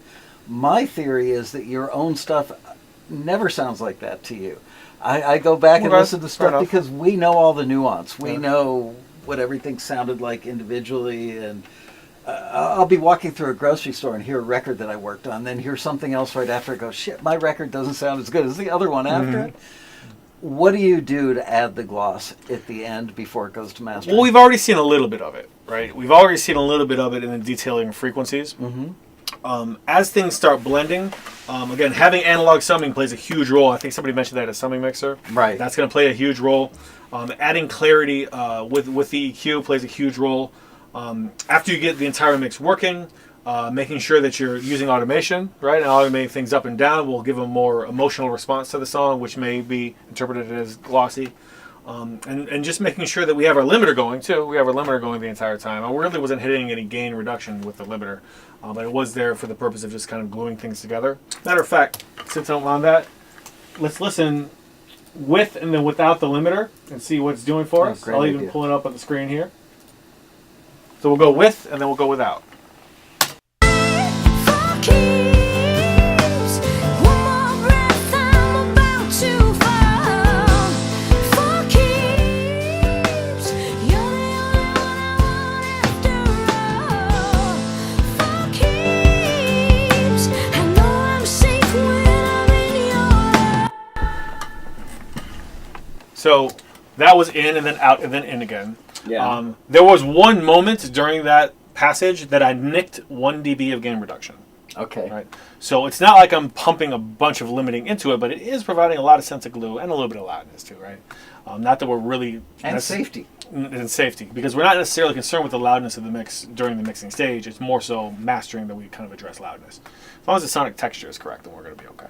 My theory is that your own stuff never sounds like that to you. I go back and listen to stuff because we know all the nuance. We know what everything sounded like individually, and I'll be walking through a grocery store and hear a record that I worked on, then hear something else right after. I go, shit, my record doesn't sound as good as the other one after it. What do you do to add the gloss at the end before it goes to mastering? Well, we've already seen a little bit of it, right? We've already seen a little bit of it in the detailing of frequencies. Mm-hmm. As things start blending, again, having analog summing plays a huge role. I think somebody mentioned that as a summing mixer. Right. That's going to play a huge role. Adding clarity with the EQ plays a huge role. After you get the entire mix working, making sure that you're using automation, right? And automating things up and down will give a more emotional response to the song, which may be interpreted as glossy. And just making sure that we have our limiter going, too. We have our limiter going the entire time. I really wasn't hitting any gain reduction with the limiter, but it was there for the purpose of just kind of gluing things together. Matter of fact, since I'm on that, let's listen with and then without the limiter and see what it's doing for us. I'll even pull it up on the screen here. So we'll go with and then we'll go without. So that was in and then out and then in again. Yeah. There was one moment during that passage that I nicked 1 dB of gain reduction. Okay. Right. So it's not like I'm pumping a bunch of limiting into it, but it is providing a lot of sense of glue and a little bit of loudness too, right? Not that we're really And safety. And safety, because we're not necessarily concerned with the loudness of the mix during the mixing stage. It's more so mastering that we kind of address loudness. As long as the sonic texture is correct, then we're going to be okay.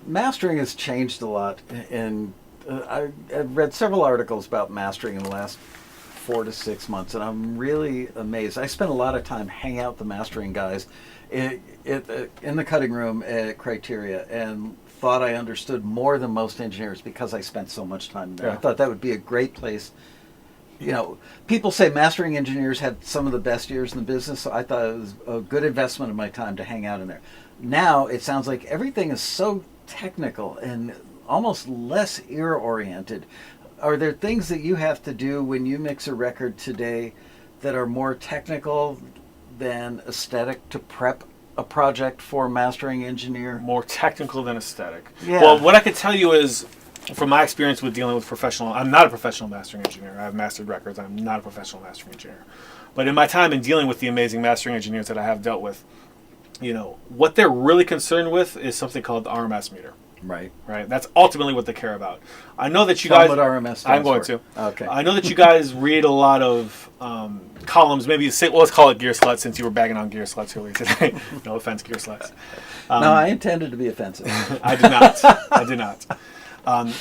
Mastering has changed a lot, and I've read several articles about mastering in the last 4 to 6 months, and I'm really amazed. I spent a lot of time hanging out with the mastering guys in the cutting room at Criteria, and thought I understood more than most engineers because I spent so much time there. Yeah. I thought that would be a great place. You know, people say mastering engineers have some of the best years in the business, so I thought it was a good investment of my time to hang out in there. Now it sounds like everything is so technical and almost less ear-oriented. Are there things that you have to do when you mix a record today that are more technical than aesthetic to prep a project for a mastering engineer? More technical than aesthetic. Yeah. Well, what I could tell you is, from my experience with dealing with I'm not a professional mastering engineer. I've mastered records. I'm not a professional mastering engineer. But in my time in dealing with the amazing mastering engineers that I have dealt with, you know, what they're really concerned with is something called the RMS meter. Right. Right. That's ultimately what they care about. I know that you Tell guys. them what RMS stands I'm going for. to. Okay. I know that you guys read a lot of columns. Maybe let's call it gear sluts, since you were bagging on gear sluts earlier today. No offense, gear sluts. No, I intended to be offensive. I did not. I did not.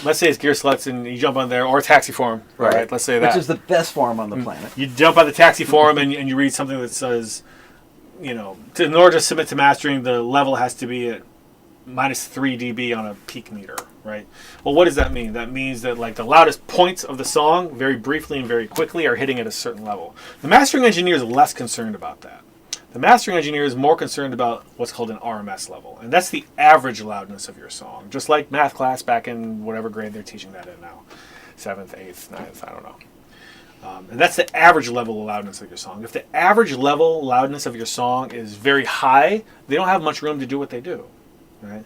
Let's say it's gear sluts, and you jump on there, or taxi forum. Right. Let's say that. Which is the best forum on the planet. You jump on the taxi forum and you read something that says, you know, in order to submit to mastering, the level has to be at minus 3 dB on a peak meter, right? Well, what does that mean? That means that like the loudest points of the song, very briefly and very quickly, are hitting at a certain level. The mastering engineer is less concerned about that. The mastering engineer is more concerned about what's called an RMS level, and that's the average loudness of your song, just like math class back in whatever grade they're teaching that in now, 7th, 8th, 9th, I don't know. And that's the average level of loudness of your song. If the average level loudness of your song is very high, they don't have much room to do what they do, right?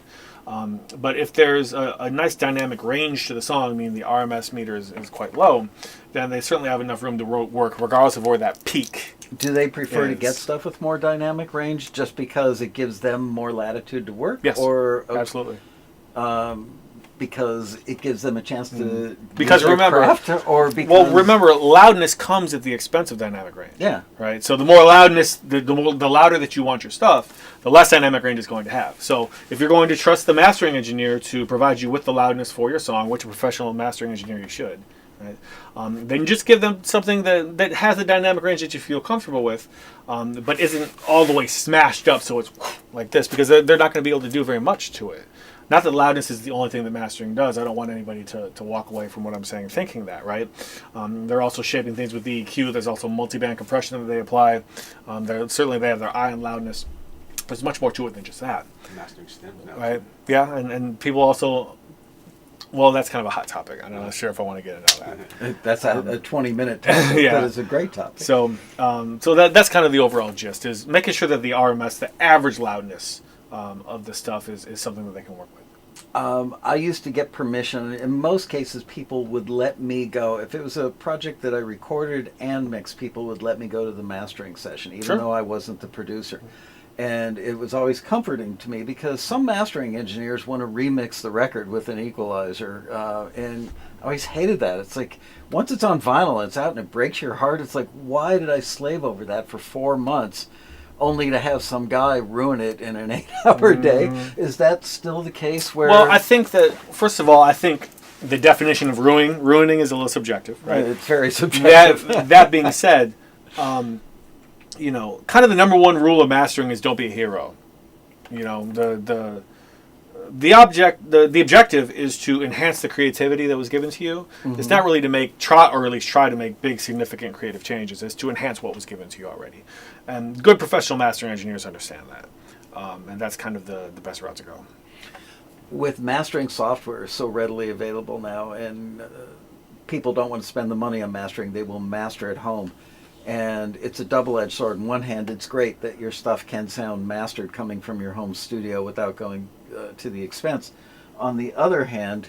But if there's a nice dynamic range to the song, meaning the RMS meter is quite low, then they certainly have enough room to work regardless of where that peak. Do they prefer to get stuff with more dynamic range just because it gives them more latitude to work? Yes, or absolutely. Because it gives them a chance to because use their remember, craft, or because well, remember, loudness comes at the expense of dynamic range. Yeah. Right. So the more loudness, the louder that you want your stuff, the less dynamic range it's going to have. So if you're going to trust the mastering engineer to provide you with the loudness for your song, which a professional mastering engineer you should, right? Then just give them something that has the dynamic range that you feel comfortable with, but isn't all the way smashed up so it's like this, because they're not going to be able to do very much to it. Not that loudness is the only thing that mastering does. I don't want anybody to walk away from what I'm saying thinking that, right? They're also shaping things with the EQ. There's also multi-band compression that they apply. Certainly they have their eye on loudness. There's much more to it than just that. Mastering stems now. Right? Yeah, and people also... Well, that's kind of a hot topic. I'm not sure if I want to get into that. that's a 20-minute topic. Yeah. That is a great topic. So that's kind of the overall gist, is making sure that the RMS, the average loudness of the stuff, is something that they can work with. I used to get permission. In most cases, people would let me go. If it was a project that I recorded and mixed, people would let me go to the mastering session, even Sure. though I wasn't the producer. And it was always comforting to me because some mastering engineers want to remix the record with an equalizer. And I always hated that. It's like, once it's on vinyl and it's out and it breaks your heart, it's like, why did I slave over that for 4 months only to have some guy ruin it in an 8-hour day? Is that still the case where... Well, I think that, first of all, I think the definition of ruining is a little subjective, right? It's very subjective. That being said, you know, kind of the number one rule of mastering is don't be a hero. You know, the objective is to enhance the creativity that was given to you. Mm-hmm. It's not really to try to make big significant creative changes. It's to enhance what was given to you already. And good professional mastering engineers understand that. And that's kind of the best route to go. With mastering software so readily available now, and people don't want to spend the money on mastering, they will master at home. And it's a double-edged sword. On one hand, it's great that your stuff can sound mastered coming from your home studio without going to the expense. On the other hand,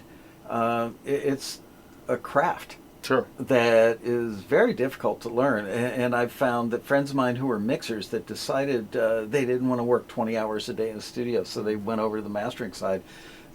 it's a craft. Sure. that is very difficult to learn. And I've found that friends of mine who were mixers that decided they didn't want to work 20 hours a day in the studio, so they went over to the mastering side.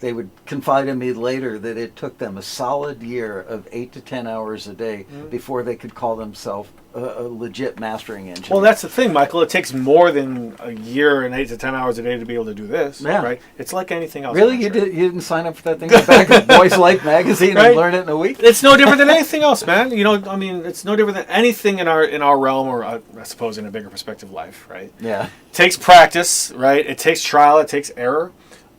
They would confide in me later that it took them a solid year of 8 to 10 hours a day before they could call themselves a legit mastering engineer. Well, that's the thing, Michael. It takes more than a year and 8 to 10 hours a day to be able to do this, right? It's like anything else. Really? You didn't sign up for that thing in the back of Boys Life magazine and learn it in a week? It's no different than anything else, man. You know, I mean, it's no different than anything in our realm, or I suppose in a bigger perspective, life, right? Yeah. It takes practice, right? It takes trial. It takes error,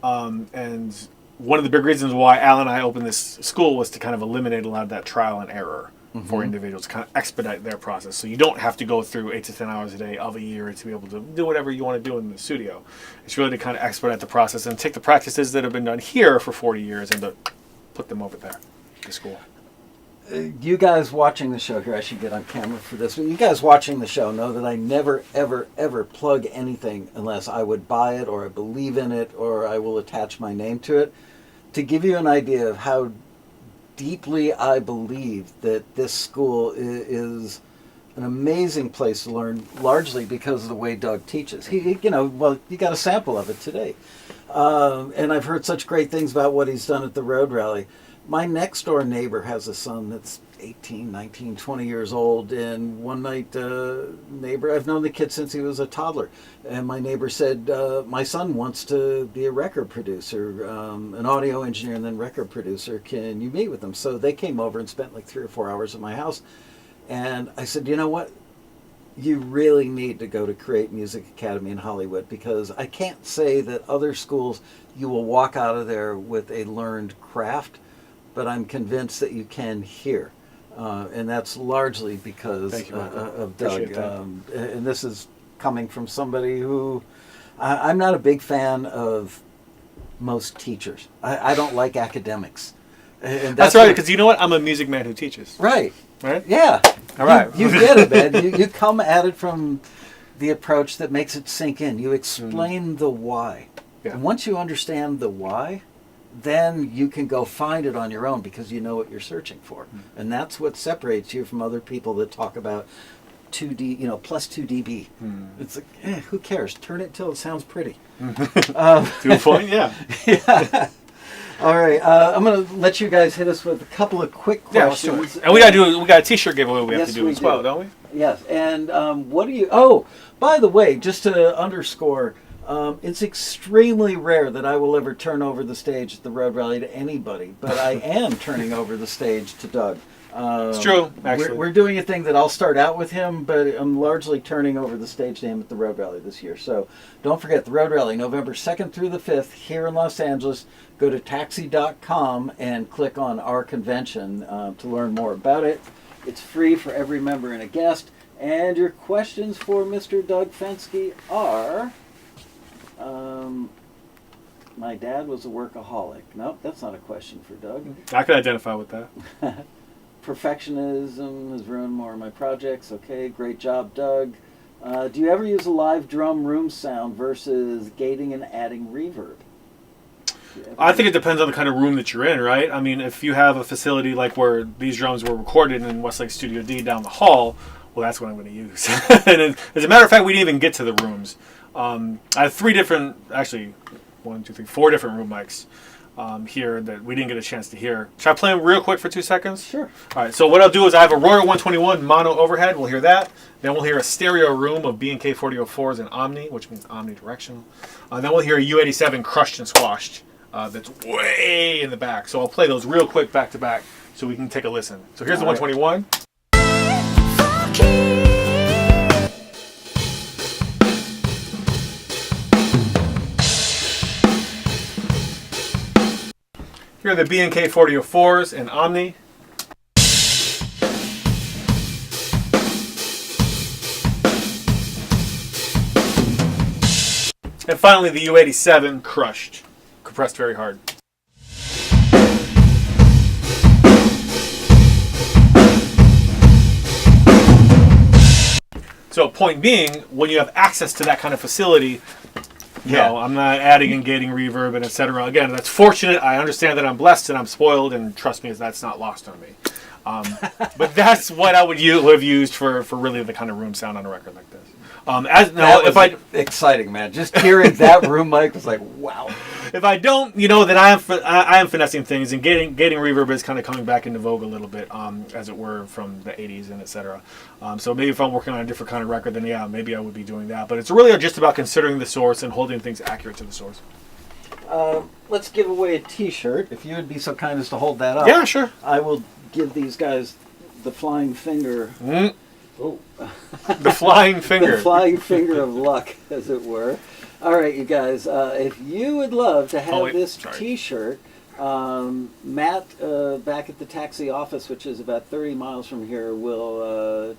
and one of the big reasons why Al and I opened this school was to kind of eliminate a lot of that trial and error for individuals, to kind of expedite their process. So you don't have to go through 8 to 10 hours a day of a year to be able to do whatever you want to do in the studio. It's really to kind of expedite the process and take the practices that have been done here for 40 years and to put them over there to school. You guys watching the show here, I should get on camera for this, but you guys watching the show know that I never, ever, ever plug anything unless I would buy it or I believe in it or I will attach my name to it. To give you an idea of how deeply I believe that this school is an amazing place to learn, largely because of the way Doug teaches. You got a sample of it today. And I've heard such great things about what he's done at the Road Rally. My next door neighbor has a son that's 18, 19, 20 years old, and one night neighbor, I've known the kid since he was a toddler, and my neighbor said, my son wants to be a record producer, an audio engineer and then record producer. Can you meet with him? So they came over and spent like 3 or 4 hours at my house, and I said, you know what? You really need to go to Create Music Academy in Hollywood, because I can't say that other schools you will walk out of there with a learned craft, but I'm convinced that you can here. And that's largely because of Doug. And this is coming from somebody who, I'm not a big fan of most teachers. I don't like academics. And that's right, because you know what? I'm a music man who teaches. Right. Right? Yeah. All right. You get it, man. You come at it from the approach that makes it sink in. You explain the why. Yeah. And once you understand the why, then you can go find it on your own because you know what you're searching for. And that's what separates you from other people that talk about 2D, plus 2 dB. It's like, who cares? Turn it till it sounds pretty. To a point, yeah. Yeah. All right, I'm going to let you guys hit us with a couple of quick questions. And we got a T-shirt giveaway we have to do as well, don't we? Yes, and what do you... Oh, by the way, just to underscore... it's extremely rare that I will ever turn over the stage at the Road Rally to anybody, but I am turning over the stage to Doug. It's true, actually. We're doing a thing that I'll start out with him, but I'm largely turning over the stage to him at the Road Rally this year. So don't forget, the Road Rally, November 2nd through the 5th here in Los Angeles. Go to taxi.com and click on our convention to learn more about it. It's free for every member and a guest. And your questions for Mr. Doug Fenske are... my dad was a workaholic. Nope, that's not a question for Doug. I can identify with that. Perfectionism has ruined more of my projects. Okay, great job, Doug. Do you ever use a live drum room sound versus gating and adding reverb? I think it depends on the kind of room that you're in, right? I mean, if you have a facility like where these drums were recorded in Westlake Studio D down the hall, well, that's what I'm going to use. And as a matter of fact, we didn't even get to the rooms. I have four different room mics here that we didn't get a chance to hear. Should I play them real quick for 2 seconds? Sure. All right, so what I'll do is I have a Royal 121 mono overhead. We'll hear that. Then we'll hear a stereo room of B&K 4004s and Omni, which means omnidirectional. Then we'll hear a U87 crushed and squashed that's way in the back. So I'll play those real quick back to back so we can take a listen. So here's the 121. Here are the B&K 4004s and Omni. And finally the U87 crushed, compressed very hard. So point being, when you have access to that kind of facility, no, I'm not adding and gating reverb and etc. Again, that's fortunate. I understand that I'm blessed and I'm spoiled, and trust me, that's not lost on me. But that's what I would have used for really the kind of room sound on a record like this. If exciting, man. Just hearing that room mic was like, wow. If I don't, then I am finessing things, and getting reverb is kind of coming back into vogue a little bit, as it were, from the 80s and etc. So maybe if I'm working on a different kind of record, then yeah, maybe I would be doing that. But it's really just about considering the source and holding things accurate to the source. Let's give away a T-shirt. If you would be so kind as to hold that up. Yeah, sure. I will give these guys the flying finger. Oh. The flying finger. The flying finger of luck, as it were. All right, you guys. If you would love to have this T-shirt, Matt back at the taxi office, which is about 30 miles from here, will.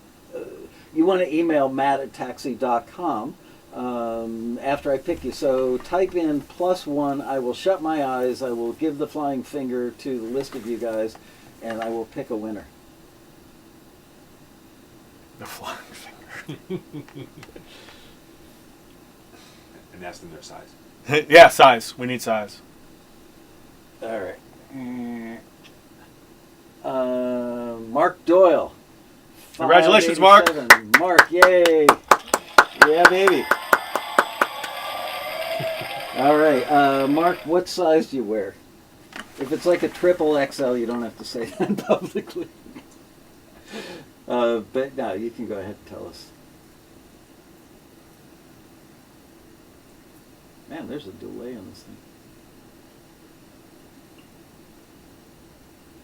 You want to email matt@taxi.com. After I pick you. So type in +1, I will shut my eyes, I will give the flying finger to the list of you guys, and I will pick a winner. The flying finger. And ask them their size. Yeah, size. We need size. All right. Mark Doyle. Congratulations, Mark. Mark, yay. Yeah, baby. All right, Mark, what size do you wear? If it's like a triple XL, you don't have to say that publicly. But no, you can go ahead and tell us. Man, there's a delay on this thing.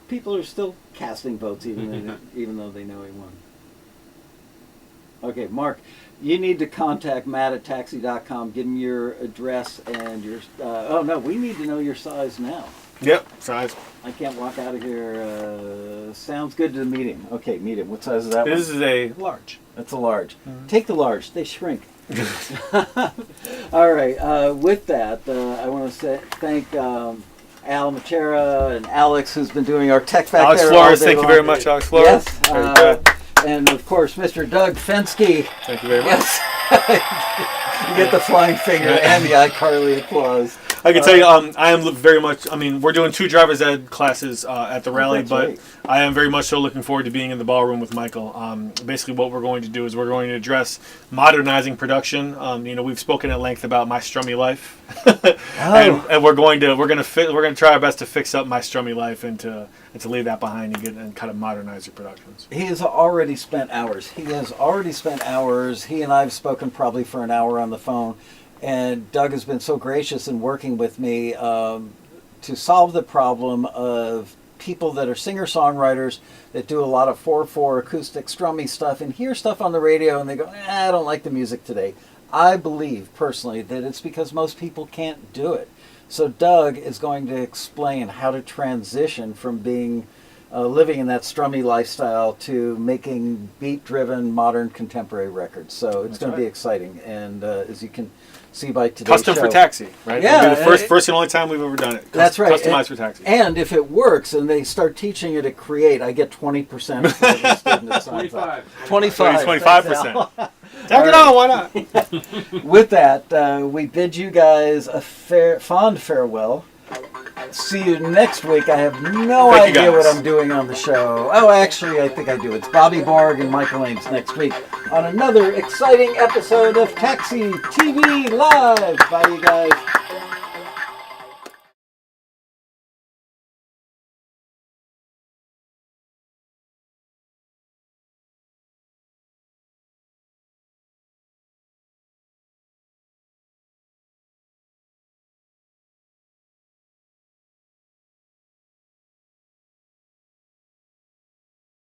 People are still casting votes even though they know he won. Okay, Mark, you need to contact Matt@taxi.com. Give him your address and your... oh, no, we need to know your size now. Yep, size. I can't walk out of here. Sounds good to meet him. Okay, meet him. What size is that? This is a large. That's a large. Mm-hmm. Take the large. They shrink. All right. With that, I want to thank Al Machera and Alex, who's been doing our tech back Alex there. Flores, thank you very much, Alex Flores. Yes. And of course, Mr. Doug Fensky. Thank you very much. Yes. You get the flying finger and the iCarly applause. I can tell you, I am very much. I mean, we're doing 2 driver's ed classes at the rally, but right. I am very much so looking forward to being in the ballroom with Michael. Basically, what we're going to do is we're going to address modernizing production. We've spoken at length about My Strummy Life, and we're going to try our best to fix up My Strummy Life and to leave that behind and kind of modernize your productions. He has already spent hours. He and I have spoken probably for an hour on the phone. And Doug has been so gracious in working with me to solve the problem of people that are singer-songwriters that do a lot of 4/4 acoustic strummy stuff and hear stuff on the radio and they go, I don't like the music today. I believe, personally, that it's because most people can't do it. So Doug is going to explain how to transition from being living in that strummy lifestyle to making beat-driven, modern, contemporary records. So it's going to be exciting. And as you can see by today's Custom show. For taxi, right? Yeah. It'll be the first and only time we've ever done it. That's right. Customized for taxi. And if it works and they start teaching you to create, I get 20% for the student that signs up. 25%. Tag it on, why not? With that, we bid you guys a fond farewell. See you next week. I have no idea what I'm doing on the show. Oh, actually, I think I do. It's Bobby Borg and Michael Ames next week on another exciting episode of Taxi TV Live. Bye, you guys.